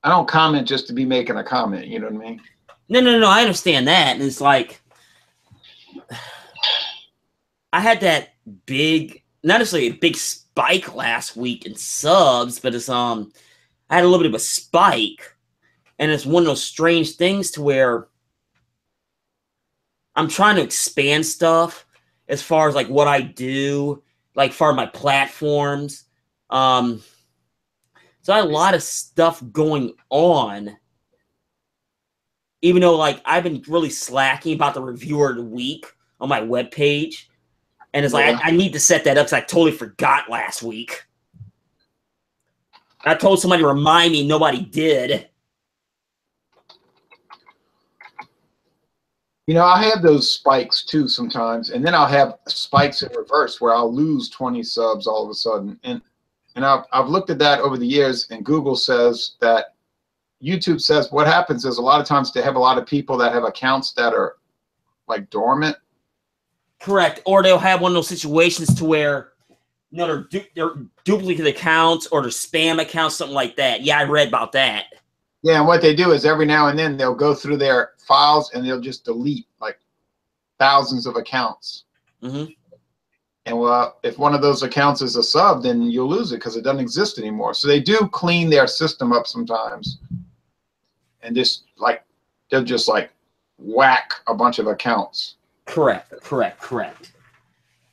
B: I don't comment just to be making a comment. You know what I mean?
A: No. I understand that, and it's like I had that big, not necessarily a big spike last week in subs, but it's I had a little bit of a spike, and it's one of those strange things to where I'm trying to expand stuff as far as like what I do, like for my platforms. So I had a lot of stuff going on, even though like I've been really slacking about the reviewer of the week on my webpage. And it's like, I need to set that up because I totally forgot last week. I told somebody to remind me, nobody did.
B: You know, I have those spikes too sometimes, and then I'll have spikes in reverse where I'll lose 20 subs all of a sudden. And I've looked at that over the years, and Google says that YouTube says what happens is a lot of times they have a lot of people that have accounts that are like dormant.
A: Correct. Or they'll have one of those situations to where, you know, they're duplicate accounts or they're spam accounts, something like that. Yeah, I read about that.
B: Yeah, and what they do is every now and then they'll go through their files and they'll just delete like thousands of accounts.
A: Mm-hmm.
B: And well, if one of those accounts is a sub, then you'll lose it because it doesn't exist anymore. So they do clean their system up sometimes, and just like they'll just like whack a bunch of accounts.
A: Correct.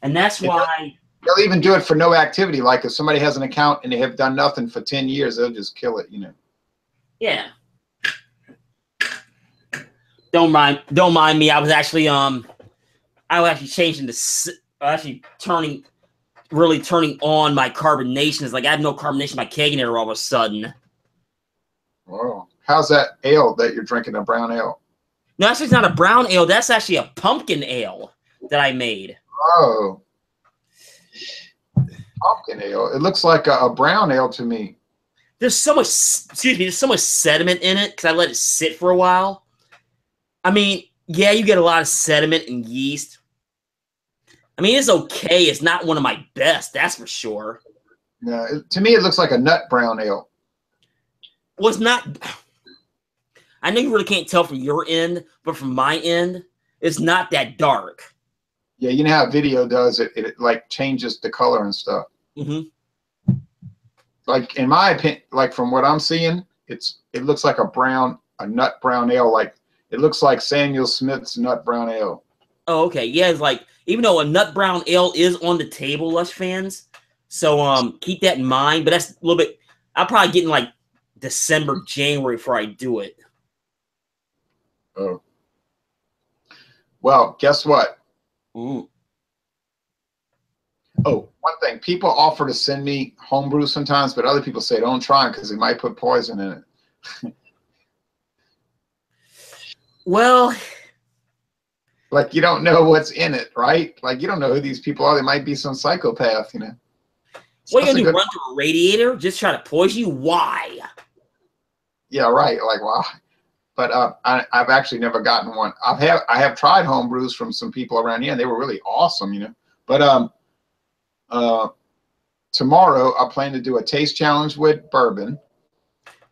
A: And that's why
B: they'll even do it for no activity. Like if somebody has an account and they have done nothing for 10 years, they'll just kill it, you know.
A: Yeah. Don't mind me. I was actually changing turning on my carbonations. Like I have no carbonation in my keg in there all of a sudden.
B: Whoa. How's that ale that you're drinking, a brown ale?
A: No, that's actually not a brown ale. That's actually a pumpkin ale that I made.
B: Oh. Pumpkin ale. It looks like a brown ale to me.
A: There's so much sediment in it because I let it sit for a while. I mean, yeah, you get a lot of sediment and yeast. I mean, it's okay. It's not one of my best, that's for sure.
B: Yeah, to me, it looks like a nut brown ale.
A: Well, it's not. I know you really can't tell from your end, but from my end, it's not that dark.
B: Yeah, you know how video does it. It like changes the color and stuff.
A: Mm-hmm.
B: Like in my opinion, like from what I'm seeing, it looks like a nut brown ale. Like it looks like Samuel Smith's nut brown ale.
A: Oh, okay. Yeah, it's like even though a nut brown ale is on the table, Lush fans. So keep that in mind. But that's a little bit. I'll probably get in like December, January before I do it.
B: Oh. Well, guess what?
A: Ooh.
B: Oh, one thing. People offer to send me homebrew sometimes, but other people say don't try them because they might put poison in it.
A: Well,
B: like you don't know what's in it, right? Like you don't know who these people are. They might be some psychopath, you know.
A: What are you gonna do? Run through a radiator? Just try to poison you? Why?
B: Yeah, right. Like why? But I've actually never gotten one. I have tried home brews from some people around here, and they were really awesome, you know. But tomorrow I plan to do a taste challenge with bourbon.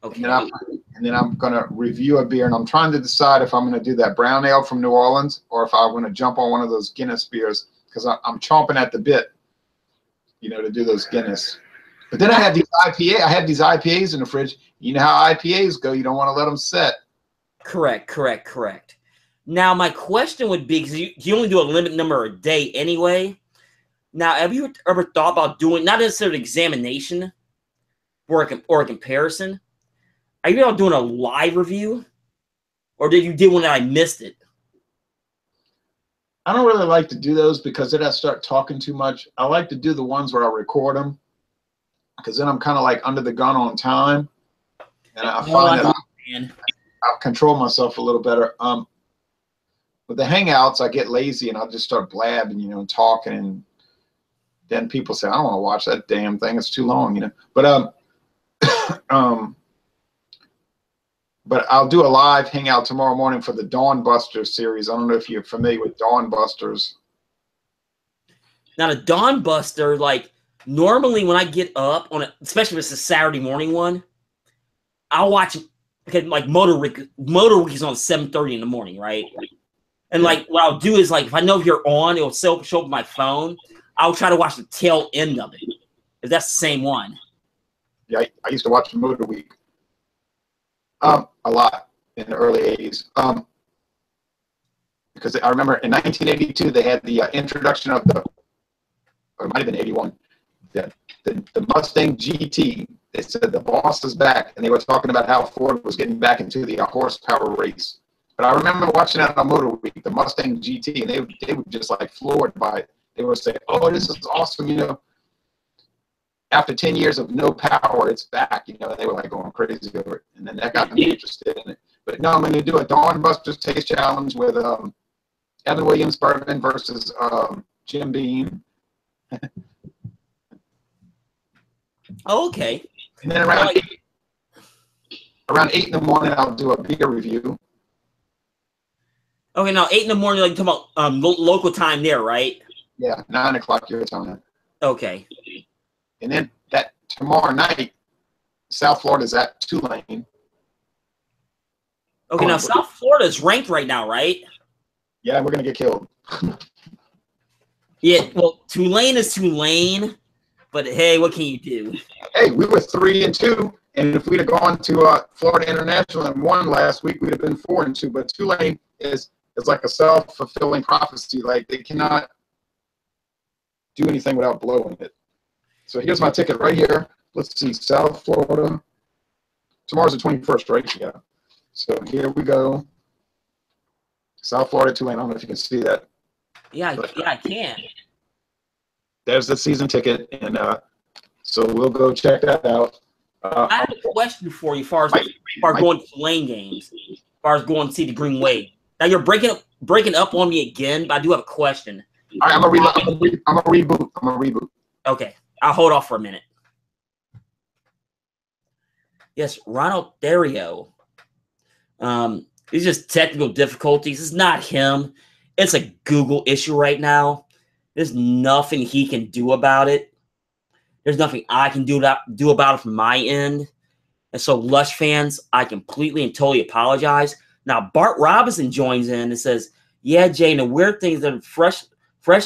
A: Okay.
B: And then I'm gonna review a beer, and I'm trying to decide if I'm gonna do that brown ale from New Orleans or if I'm gonna jump on one of those Guinness beers because I'm chomping at the bit, you know, to do those Guinness. But then I have these IPAs in the fridge. You know how IPAs go. You don't want to let them set.
A: Correct. Now, my question would be, because you only do a limited number a day anyway. Now, have you ever thought about doing, not necessarily an examination or a comparison? Are you doing a live review? Or did you do one that I missed it?
B: I don't really like to do those because then I start talking too much. I like to do the ones where I record them because then I'm kind of like under the gun on time. And I find that I'll control myself a little better. With the Hangouts, I get lazy and I'll just start blabbing, you know, and talking. And then people say, I don't want to watch that damn thing. It's too long, you know. But I'll do a live Hangout tomorrow morning for the Dawn Busters series. I don't know if you're familiar with Dawn Busters.
A: Now, the Dawn Buster, like, normally when I get up, especially if it's a Saturday morning one, I'll watch, like, Motor Week is on 7:30 in the morning, right? And, like, what I'll do is, like, if I know if you're on, it'll show up on my phone. I'll try to watch the tail end of it, if that's the same one.
B: Yeah, I used to watch Motor Week. A lot in the early 80s. Because I remember in 1982 they had the introduction of or it might have been 81, the Mustang GT. They said the boss is back, and they were talking about how Ford was getting back into the horsepower race. But I remember watching that on Motor Week, the Mustang GT, and they were just like floored by it. They were saying, "Oh, this is awesome!" You know, after 10 years of no power, it's back, you know, and they were like going crazy over it. And then that got me interested in it. But no, I'm going to do a Dawn Busters Taste Challenge with Evan Williams Bourbon versus Jim Beam.
A: Oh, okay.
B: And then around 8 in the morning, I'll do a beer review.
A: Okay, now 8 in the morning, like talking about local time there, right?
B: Yeah, 9 o'clock your time.
A: Okay.
B: And then that tomorrow night, South Florida's at Tulane.
A: Okay, now South Florida is ranked right now, right?
B: Yeah, we're gonna get killed.
A: Yeah, well, Tulane is Tulane, but hey, what can you do?
B: Hey, we were 3-2, and if we'd have gone to Florida International and won last week, we'd have been 4-2. But Tulane is like a self-fulfilling prophecy. Like they cannot do anything without blowing it. So here's my ticket right here. Let's see, South Florida. Tomorrow's the 21st, right? Yeah. So here we go. South Florida Tulane. I don't know if you can see that.
A: Yeah, I can.
B: There's the season ticket, and so we'll go check that out.
A: I have a question for you, as far as going to Tulane games, as far as going to see the Green Wave. Now you're breaking up on me again, but I do have a question.
B: All right, I'm gonna reboot.
A: Okay, I'll hold off for a minute. Yes, Ronald Dario. It's just technical difficulties. It's not him. It's a Google issue right now. There's nothing he can do about it. There's nothing I can do about it from my end. And so, Lush fans, I completely and totally apologize. Now, Bart Robinson joins in and says, yeah, Jay, and the weird thing is that fresh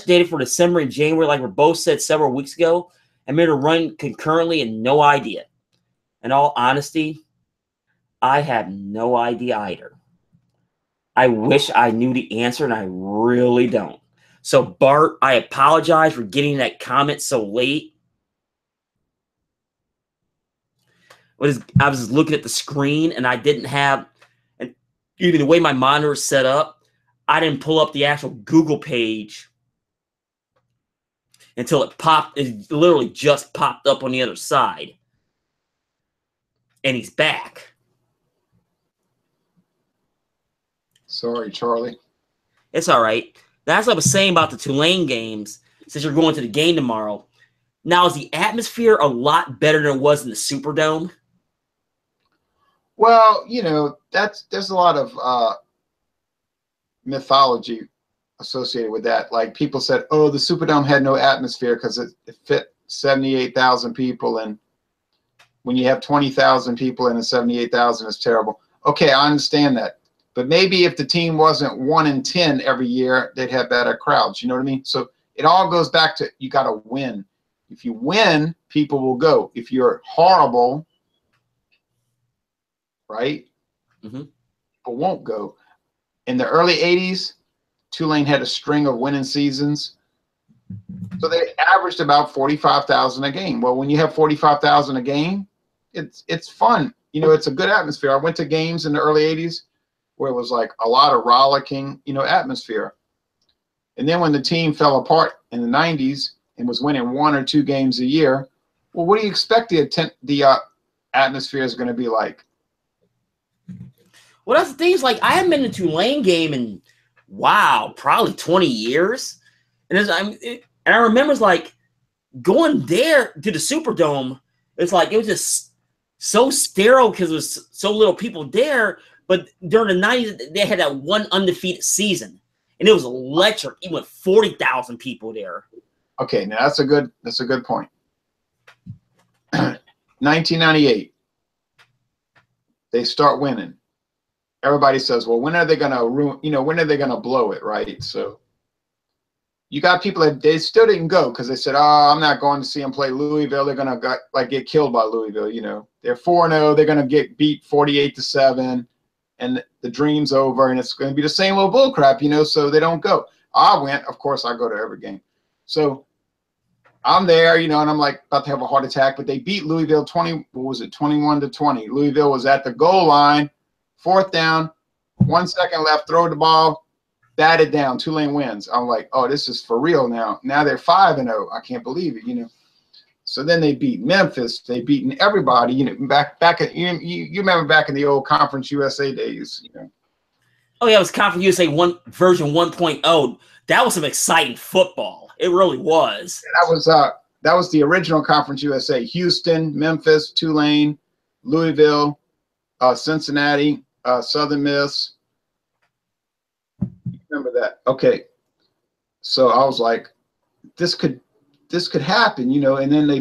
A: data for December and January, like we both said several weeks ago, and made a run concurrently and no idea. In all honesty, I have no idea either. I wish I knew the answer, and I really don't. So, Bart, I apologize for getting that comment so late. I was looking at the screen, and I didn't have, and even the way my monitor is set up, I didn't pull up the actual Google page until it popped. It literally just popped up on the other side. And he's back.
B: Sorry, Charlie.
A: It's all right. That's what I was saying about the Tulane games, since you're going to the game tomorrow. Now, is the atmosphere a lot better than it was in the Superdome?
B: Well, you know, there's a lot of mythology associated with that. Like people said, oh, the Superdome had no atmosphere because it fit 78,000 people, and when you have 20,000 people in a 78,000, it's terrible. Okay, I understand that. But maybe if the team wasn't 1 in 10 every year, they'd have better crowds. You know what I mean? So it all goes back to you got to win. If you win, people will go. If you're horrible, right?
A: Mm-hmm.
B: People won't go. In the early 80s, Tulane had a string of winning seasons. So they averaged about 45,000 a game. Well, when you have 45,000 a game, it's fun. You know, it's a good atmosphere. I went to games in the early 80s where it was like a lot of rollicking, you know, atmosphere. And then when the team fell apart in the 90s and was winning 1 or 2 games a year, well, what do you expect the atmosphere is going to be like?
A: Well, that's the thing. Is like I haven't been to a Tulane game in probably 20 years, and I remember it's like going there to the Superdome. It's like it was just so sterile because there was so little people there. But during the 90s, they had that one undefeated season, and it was electric, even with 40,000 people there.
B: Okay, now that's a good point. 1998, they start winning. Everybody says, well, when are they going to ruin, you know, when are they going to blow it, right? So you got people that they still didn't go because they said, oh, I'm not going to see them play Louisville. They're going to get killed by Louisville, you know. They're 4-0. They're going to get beat 48-7, and the dream's over, and it's going to be the same old bull crap, you know, so they don't go. I went. Of course, I go to every game. So I'm there, you know, and I'm like about to have a heart attack, but they beat Louisville 21-20. Louisville was at the goal line. 4th down, 1 second left, throw the ball, batted down, Tulane wins. I'm like, oh, this is for real now. Now they're 5-0. I can't believe it, you know. So then they beat Memphis. They beaten everybody, you know, back at you remember back in the old Conference USA days, you know.
A: Oh yeah, it was Conference USA version 1.0. That was some exciting football. It really was.
B: That was the original Conference USA. Houston, Memphis, Tulane, Louisville, Cincinnati, Southern Miss. Remember that? Okay. So I was like, this could happen, you know. And then they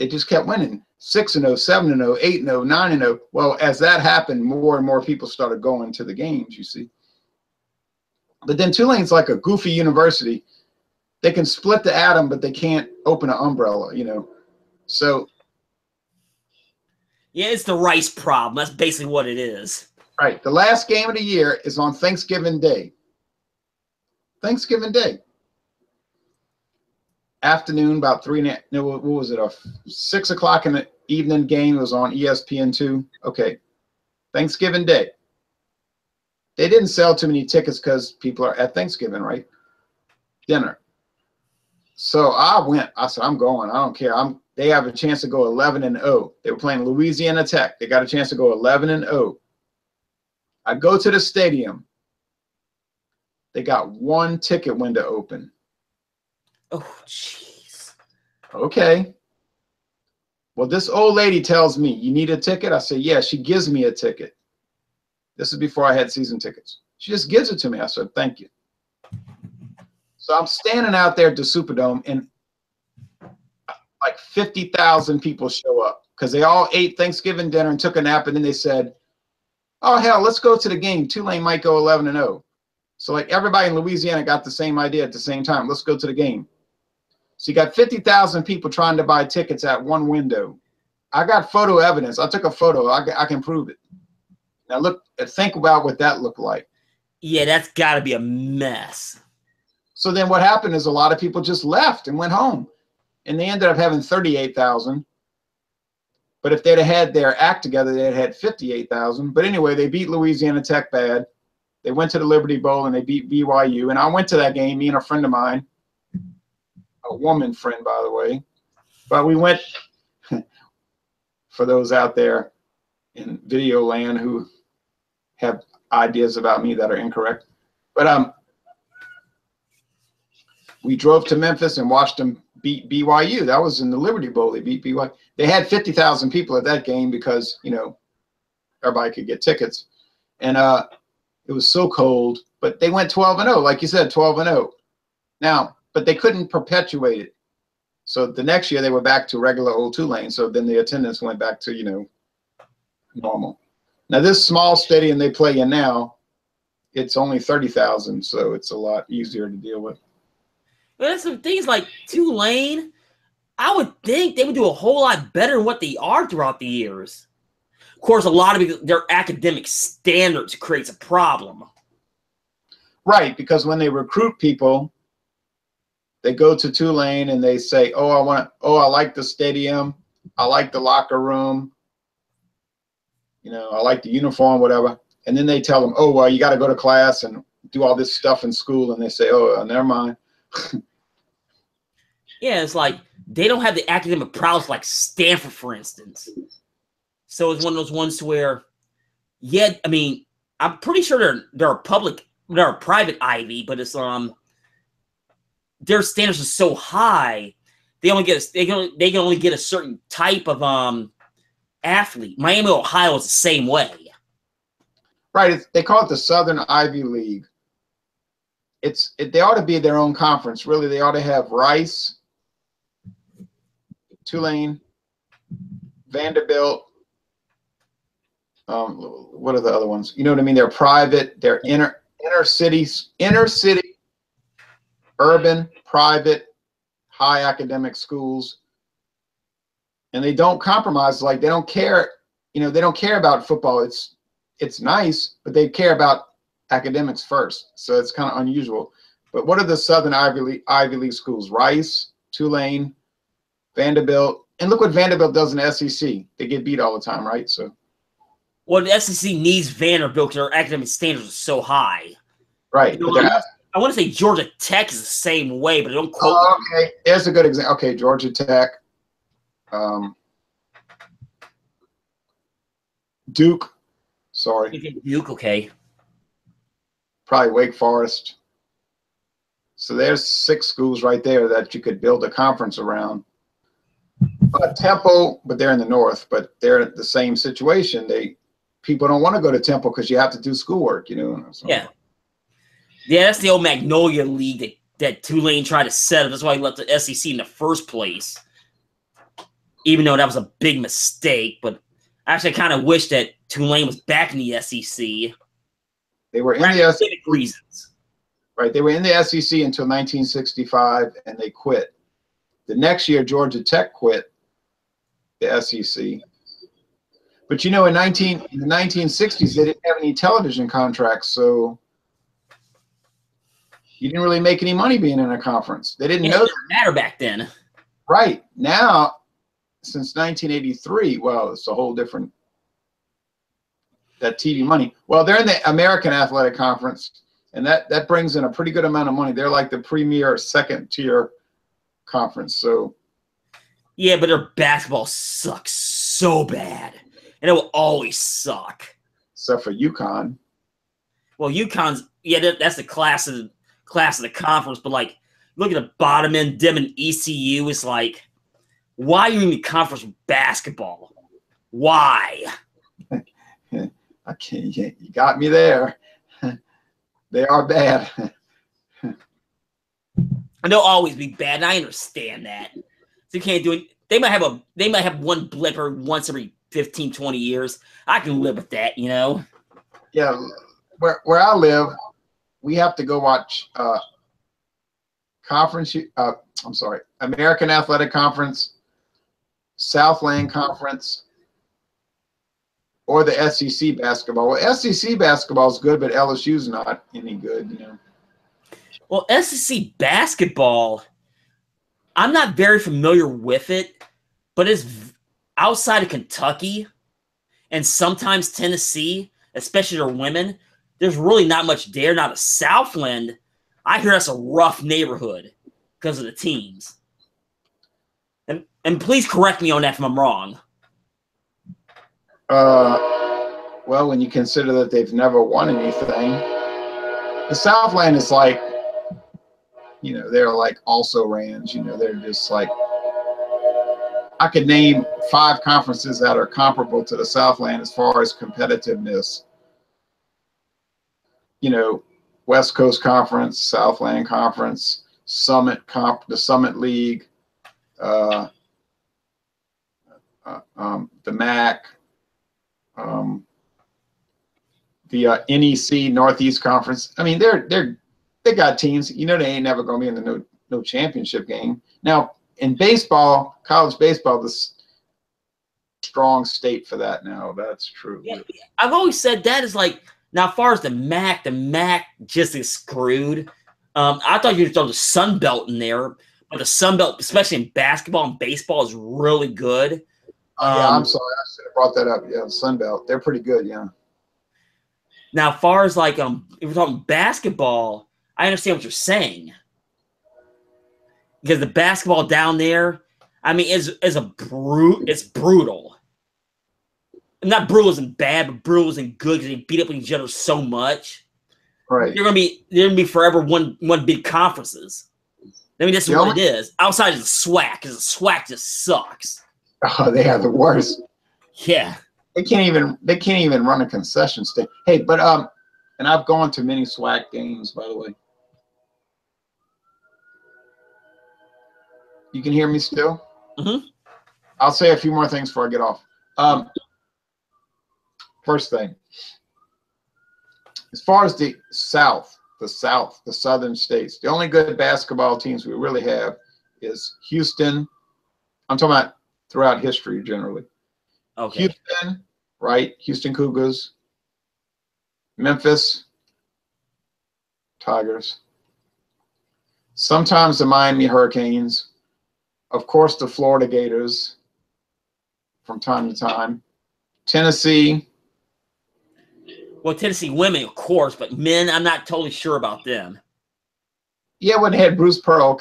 B: just kept winning 6-0, 7-0, 8-0, 9-0. Well, as that happened, more and more people started going to the games, you see. But then Tulane's like a goofy university. They can split the atom, but they can't open an umbrella, you know. So
A: yeah, it's the rice problem. That's basically what it is.
B: Right. The last game of the year is on Thanksgiving Day. Thanksgiving Day. Afternoon, about 6 o'clock in the evening game. It was on ESPN2. Okay. Thanksgiving Day. They didn't sell too many tickets because people are at Thanksgiving, right? Dinner. So I went. I said, I'm going. I don't care. They have a chance to go 11-0. They were playing Louisiana Tech. They got a chance to go 11-0. I go to the stadium. They got one ticket window open.
A: Oh, jeez.
B: Okay. Well, this old lady tells me, you need a ticket? I say, yeah. She gives me a ticket. This is before I had season tickets. She just gives it to me. I said, thank you. So I'm standing out there at the Superdome, and like 50,000 people show up because they all ate Thanksgiving dinner and took a nap, and then they said, oh, hell, let's go to the game. Tulane might go 11-0. So like everybody in Louisiana got the same idea at the same time. Let's go to the game. So you got 50,000 people trying to buy tickets at one window. I got photo evidence. I took a photo. I can prove it. Now look, think about what that looked like.
A: Yeah, that's got to be a mess.
B: So then what happened is a lot of people just left and went home. And they ended up having 38,000. But if they'd have had their act together, they'd had 58,000. But anyway, they beat Louisiana Tech bad. They went to the Liberty Bowl and they beat BYU. And I went to that game, me and a friend of mine, a woman friend, by the way. But we went, for those out there in video land who have ideas about me that are incorrect. But we drove to Memphis and watched them beat BYU. That was in the Liberty Bowl. They beat BYU. They had 50,000 people at that game because, you know, everybody could get tickets. And it was so cold, but they went 12-0, like you said, 12-0. Now, but they couldn't perpetuate it. So the next year they were back to regular old Tulane. So then the attendance went back to, you know, normal. Now this small stadium they play in now, it's only 30,000, so it's a lot easier to deal with.
A: But there's some things like Tulane, I would think they would do a whole lot better than what they are throughout the years. Of course, a lot of their academic standards creates a problem.
B: Right, because when they recruit people, they go to Tulane and they say, "Oh, I like the stadium, I like the locker room, you know, I like the uniform, whatever." And then they tell them, "Oh, well, you got to go to class and do all this stuff in school," and they say, "Oh, never mind."
A: Yeah, it's like they don't have the academic prowess like Stanford, for instance. So it's one of those ones where, yeah, I mean, I'm pretty sure they're a private Ivy, but it's their standards are so high, they can only get a certain type of athlete. Miami, Ohio is the same way.
B: Right, they call it the Southern Ivy League. They ought to be their own conference. Really, they ought to have Rice, Tulane, Vanderbilt. What are the other ones? You know what I mean? They're private. They're inner city, urban, private, high academic schools, and they don't compromise. Like they don't care. You know, they don't care about football. It's nice, but they care about academics first. So it's kind of unusual. But what are the Southern Ivy League schools? Rice, Tulane, Vanderbilt, and look what Vanderbilt does in the SEC. They get beat all the time, right? So.
A: Well, the SEC needs Vanderbilt because their academic standards are so high.
B: Right.
A: You know, I want to say Georgia Tech is the same way, but don't quote me.
B: Okay, there's a good example. Okay, Georgia Tech. Duke. Sorry.
A: Duke, okay.
B: Probably Wake Forest. So there's 6 schools right there that you could build a conference around. Temple, but they're in the north, but they're in the same situation. People don't want to go to Temple because you have to do schoolwork, you know. So.
A: Yeah. Yeah, that's the old Magnolia League that Tulane tried to set up. That's why he left the SEC in the first place. Even though that was a big mistake. But actually, I kind of wish that Tulane was back in the SEC.
B: They were in the SEC.
A: Reasons.
B: Right. They were in the SEC until 1965, and they quit. The next year, Georgia Tech quit the SEC. But, you know, in the 1960s, they didn't have any television contracts, so you didn't really make any money being in a conference. They didn't know that.
A: It didn't matter back then.
B: Right. Now, since 1983, well, it's a whole different. that TV money. Well, they're in the American Athletic Conference, and that brings in a pretty good amount of money. They're like the premier second tier conference. So
A: yeah, but their basketball sucks so bad, and it will always suck.
B: Except for UConn.
A: Well, UConn's that's the class of the conference, but like look at the bottom end, them and ECU is like, why are you in the conference with basketball? Why?
B: I can't. You got me there. They are bad.
A: And they'll always be bad, and I understand that. So you can't do it. They might have one blipper once every 15, 20 years. I can live with that, you know.
B: Yeah, where I live, we have to go watch American Athletic Conference, Southland Conference, or the SEC basketball. Well, SEC basketball is good, but LSU's not any good, you know.
A: Well, SEC basketball, I'm not very familiar with it, but it's outside of Kentucky and sometimes Tennessee, especially their women. There's really not much there. Now, the Southland, I hear that's a rough neighborhood because of the teams. And please correct me on that if I'm wrong.
B: Well, when you consider that they've never won anything, the Southland is like, you know, they're like also rans, you know, they're just like, I could name 5 conferences that are comparable to the Southland as far as competitiveness. You know, West Coast Conference, Southland Conference, the Summit League, the MAC, the NEC Northeast Conference. I mean, they got teams. You know, they ain't never gonna be in the no championship game. Now, in baseball, college baseball, this strong state for that now. That's true.
A: Yeah, I've always said that is like, now as far as the MAC just is screwed. I thought you'd throw the Sun Belt in there, but the Sun Belt, especially in basketball and baseball, is really good.
B: Yeah, I'm sorry, I should have brought that up. Yeah, the Sun Belt, they're pretty good. Yeah.
A: Now, as far as like if we're talking basketball, I understand what you're saying, because the basketball down there, I mean, it's brutal. Not brutal isn't bad, but brutal isn't good because they beat up each other so much.
B: Right.
A: They're gonna be forever one big conferences. I mean, that's what it is. Outside of the SWAC, because the SWAC just sucks.
B: Oh, they are the worst.
A: Yeah.
B: They can't even run a concession stand. Hey, but and I've gone to many SWAC games, by the way. You can hear me still?
A: Mm-hmm.
B: I'll say a few more things before I get off. First thing, as far as the southern states, the only good basketball teams we really have is Houston. I'm talking about throughout history generally.
A: Okay.
B: Houston, right? Houston Cougars, Memphis Tigers, sometimes the Miami Hurricanes, of course the Florida Gators from time to time, Tennessee.
A: Well, Tennessee women, of course, but men, I'm not totally sure about them.
B: Yeah, when they had Bruce Pearl,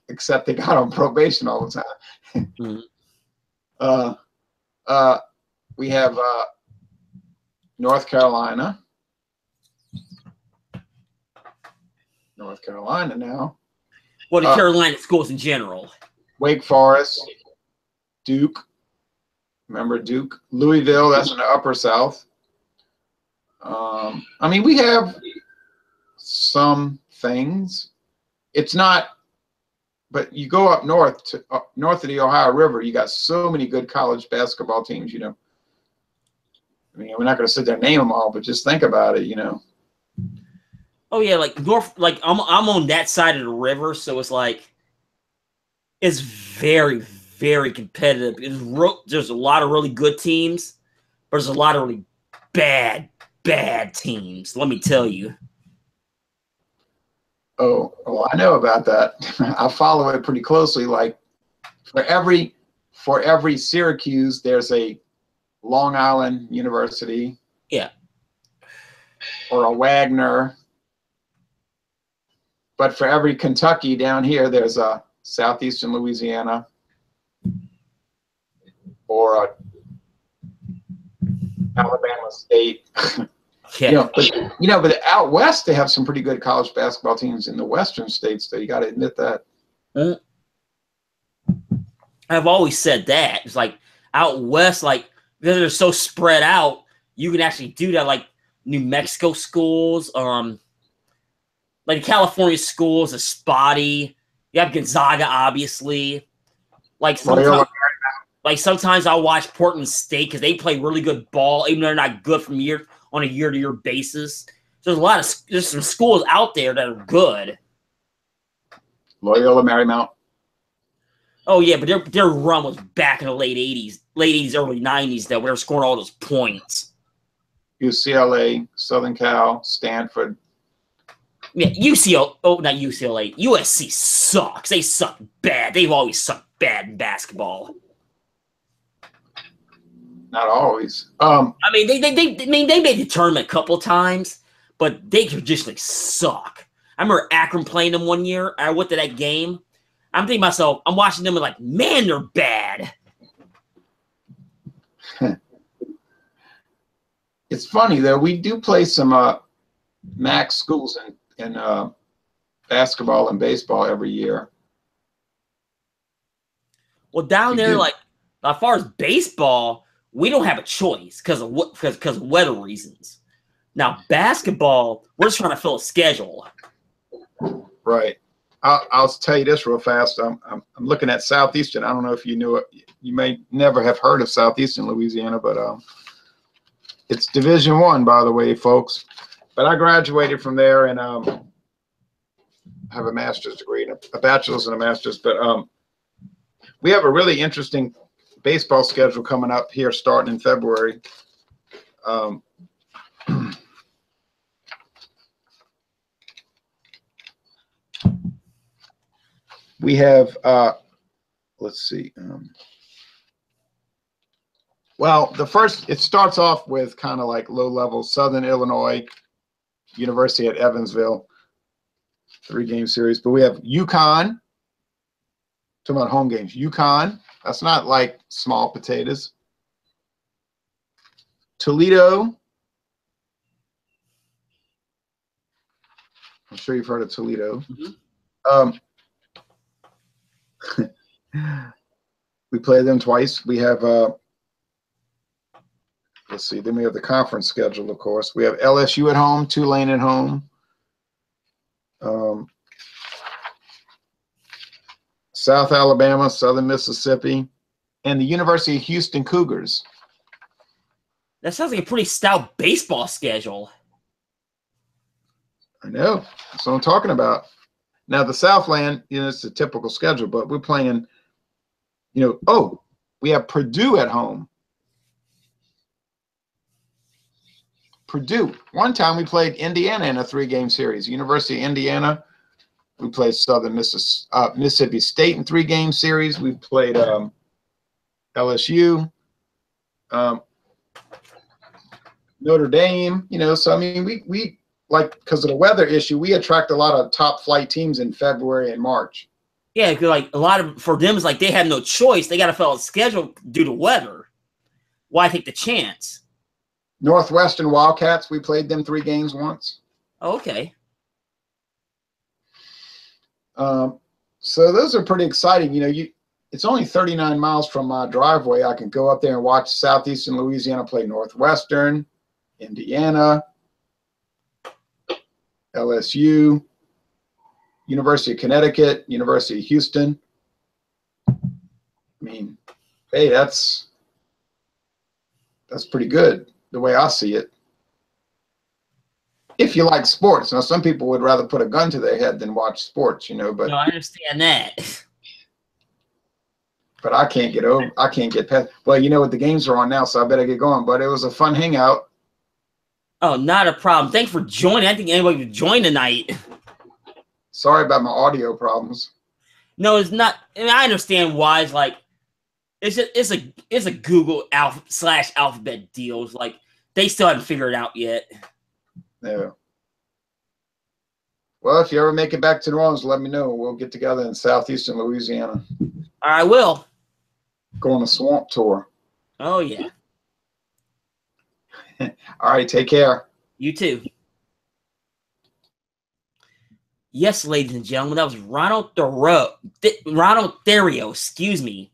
B: except they got on probation all the time.
A: Mm-hmm.
B: We have North Carolina. North Carolina now.
A: Well, the Carolina schools in general.
B: Wake Forest, Duke. Remember Duke? Louisville, that's in the upper South. I mean, we have some things. It's not, but you go up north of the Ohio River, you got so many good college basketball teams, you know. I mean, we're not going to sit there and name them all, but just think about it, you know.
A: Oh yeah, like I'm on that side of the river, so it's like it's very, very competitive. There's a lot of really good teams, but there's a lot of really bad teams. Let me tell you.
B: Oh, I know about that. I follow it pretty closely. Like for every Syracuse, there's a Long Island University.
A: Yeah.
B: or a Wagner. But for every Kentucky down here, there's a Southeastern Louisiana or a Alabama State.
A: Yeah.
B: But out west they have some pretty good college basketball teams in the western states. So you got to admit that.
A: I've always said that. It's like out west, like because they're so spread out, you can actually do that. Like New Mexico schools, like California schools are spotty. You have Gonzaga, obviously. Like sometimes I'll watch Portland State because they play really good ball, even though they're not good from on a year-to-year basis. So there's some schools out there that are good.
B: Loyola Marymount.
A: Oh yeah, but their run was back in the late '80s, early '90s. Though, where they're scoring all those points.
B: UCLA, Southern Cal, Stanford.
A: Yeah, UCLA. Oh, not UCLA. USC sucks. They suck bad. They've always sucked bad in basketball.
B: Not always.
A: I mean, they made the tournament a couple times, but they traditionally suck. I remember Akron playing them one year. I went to that game. I'm thinking to myself, I'm watching them and like, man, they're bad.
B: It's funny though. We do play some MAC schools in basketball and baseball every year.
A: Well, down there, like as far as baseball, we don't have a choice because of weather reasons. Now, basketball, we're just trying to fill a schedule.
B: Right. I'll tell you this real fast. I'm looking at Southeastern. I don't know if you knew it. You may never have heard of Southeastern Louisiana, but it's Division I, by the way, folks. But I graduated from there and have a master's degree, a bachelor's and a master's. But we have a really interesting baseball schedule coming up here starting in February. We have, let's see. Well, it starts off with kind of like low level Southern Illinois, University at Evansville, 3-game series. But we have UConn, talking about home games. UConn, that's not like small potatoes. Toledo. I'm sure you've heard of Toledo. Mm-hmm. We play them twice. We have let's see, then we have the conference schedule, of course. We have LSU at home, Tulane at home, South Alabama, Southern Mississippi, and the University of Houston Cougars.
A: That sounds like a pretty stout baseball schedule.
B: I know. That's what I'm talking about. Now, the Southland, it's a typical schedule, but we're playing, we have Purdue at home. Purdue. One time we played Indiana in a 3-game series. University of Indiana. We played Southern Mississippi State in 3-game series. We played LSU, Notre Dame. So I mean, we like, because of the weather issue, we attract a lot of top flight teams in February and March.
A: Yeah, because like a lot of for them, it's like they have no choice. They got to fill a schedule due to weather. Why take the chance?
B: Northwestern Wildcats, we played them 3 games once.
A: Oh, okay.
B: So those are pretty exciting. It's only 39 miles from my driveway. I can go up there and watch Southeastern Louisiana play Northwestern, Indiana, LSU, University of Connecticut, University of Houston. I mean, hey, that's pretty good the way I see it. If you like sports. Now, some people would rather put a gun to their head than watch sports, but
A: no, I understand that.
B: But I can't get past. Well, what, the games are on now, so I better get going. But it was a fun hangout.
A: Oh, not a problem. Thanks for joining. I think anybody would join tonight.
B: Sorry about my audio problems.
A: No, it's not. I mean, I understand why. It's like it's a Google /alphabet deal. It's like they still haven't figured it out yet.
B: No. Well, if you ever make it back to New Orleans, let me know. We'll get together in southeastern Louisiana.
A: I will.
B: Go on a swamp tour.
A: Oh, yeah.
B: All right, take care.
A: You too. Yes, ladies and gentlemen, that was Ronald Therio, excuse me.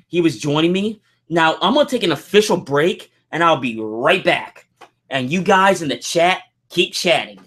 A: He was joining me. Now, I'm going to take an official break, and I'll be right back. And you guys in the chat, keep chatting.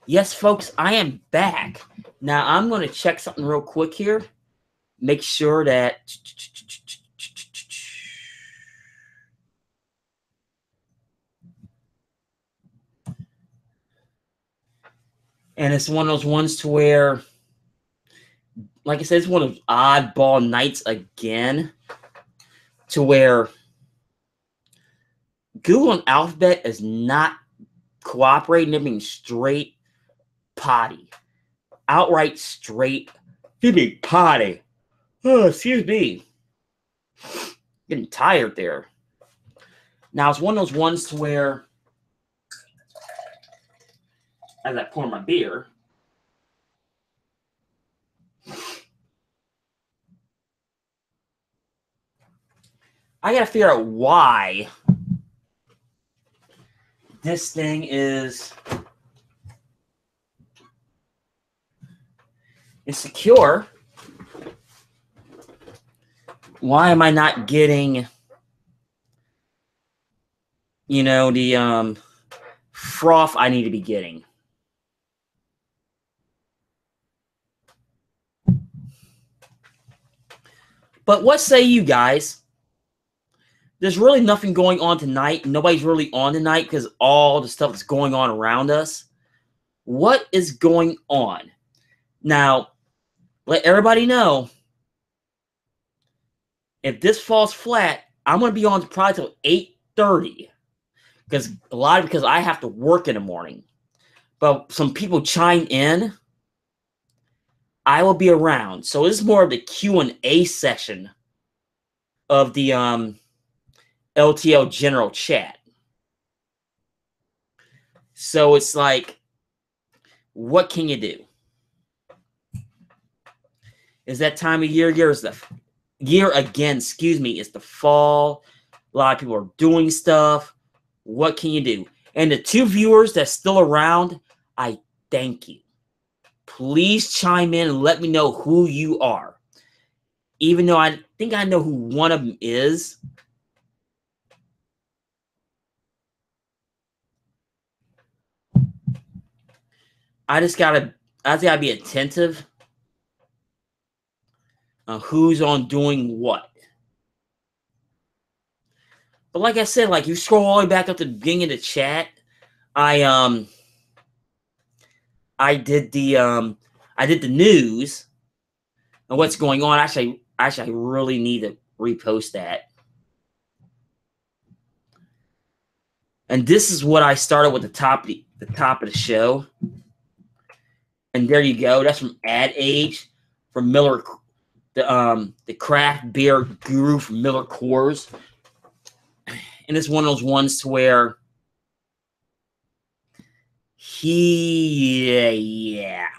A: Yes, folks, I am back. Now, I'm going to check something real quick here. Make sure that... And it's one of those ones to where, like I said, it's one of those oddball nights again, to where Google and Alphabet is not cooperating. They're being straight potty. Outright straight. They're being potty. Oh, excuse me. Getting tired there. Now, it's one of those ones to where, as I pour my beer, I got to figure out why this thing is insecure. Why am I not getting, you know, the froth I need to be getting? But what say you guys? There's really nothing going on tonight. Nobody's really on tonight because all the stuff that's going on around us. What is going on? Now, let everybody know, if this falls flat, I'm going to be on probably till 8:30 because I have to work in the morning. But some people chime in. I will be around. So this is more of the Q&A session of the LTL General Chat. So it's like, what can you do? Is that time of year? Is the year again, excuse me, it's the fall. A lot of people are doing stuff. What can you do? And the two viewers that's still around, I thank you. Please chime in and let me know who you are. Even though I think I know who one of them is. I just gotta be attentive on who's on doing what. But like I said, like you scroll all the way back up to the beginning of the chat, I did the news and what's going on. Actually, I really need to repost that. And this is what I started with the top of the show. And there you go. That's from Adage, from Miller, the craft beer guru from Miller Coors. And it's one of those ones to where yeah.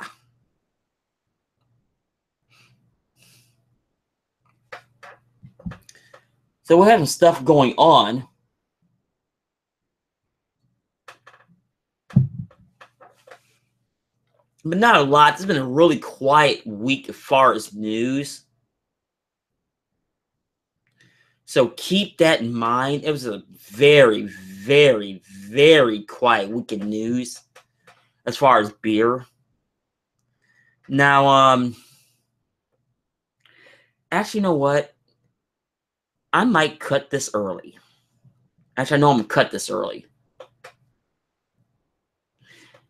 A: So we're having stuff going on. but not a lot. It's been a really quiet week as far as news. So keep that in mind. It was a very, very, very quiet week in news as far as beer. Now, actually, you know what? I might cut this early. Actually, I know I'm gonna cut this early.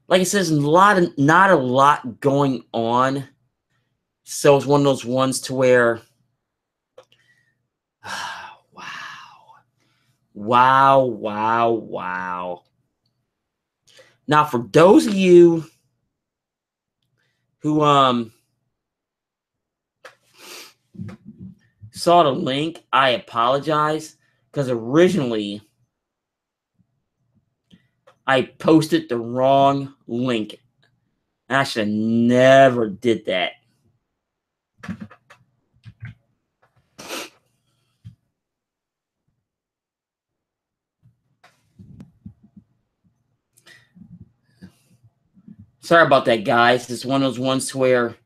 A: Like it says, not a lot going on. So it's one of those ones to where, wow. Now, for those of you who saw the link, I apologize because originally I posted the wrong link. I should have never did that. Sorry about that, guys. It's one of those ones where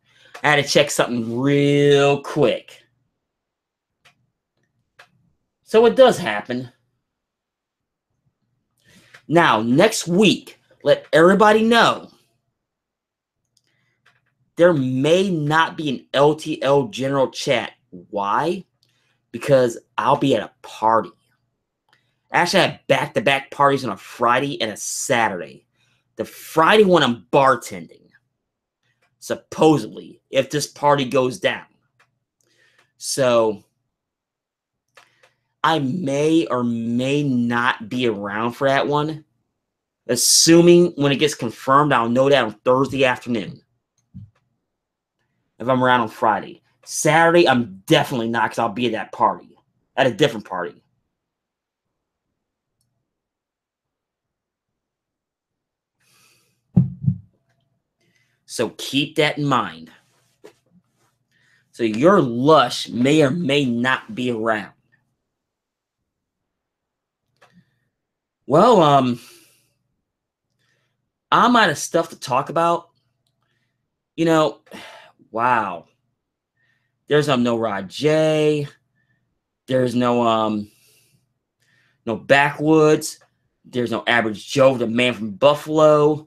A: I had to check something real quick. So it does happen. Now, next week, let everybody know there may not be an LTL General Chat. Why? Because I'll be at a party. Actually, I have back-to-back parties on a Friday and a Saturday. The Friday one, I'm bartending. Supposedly, if this party goes down. So, I may or may not be around for that one. Assuming when it gets confirmed, I'll know that on Thursday afternoon. If I'm around on Friday. Saturday, I'm definitely not because I'll be at that party. At a different party. So keep that in mind. So your lush may or may not be around. Well, I'm out of stuff to talk about. You know, wow. There's no Rod J. There's no Backwoods. There's no Average Joe, the man from Buffalo.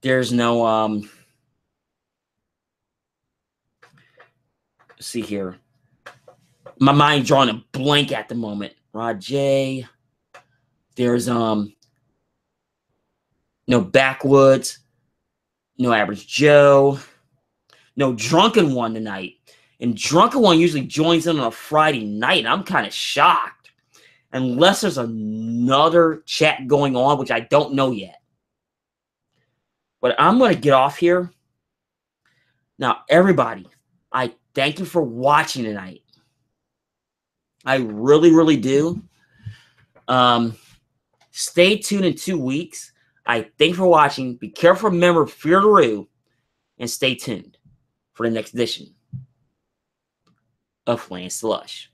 A: There's no let's see here. My mind drawing a blank at the moment. Rod J. There's no Backwoods. No Average Joe. No Drunken One tonight. And Drunken One usually joins in on a Friday night. I'm kind of shocked. Unless there's another chat going on, which I don't know yet. But I'm going to get off here. Now, everybody, I thank you for watching tonight. I really, really do. Stay tuned in 2 weeks. I thank you for watching. Be careful, remember, fear the rue, and stay tuned for the next edition of Lance Slush.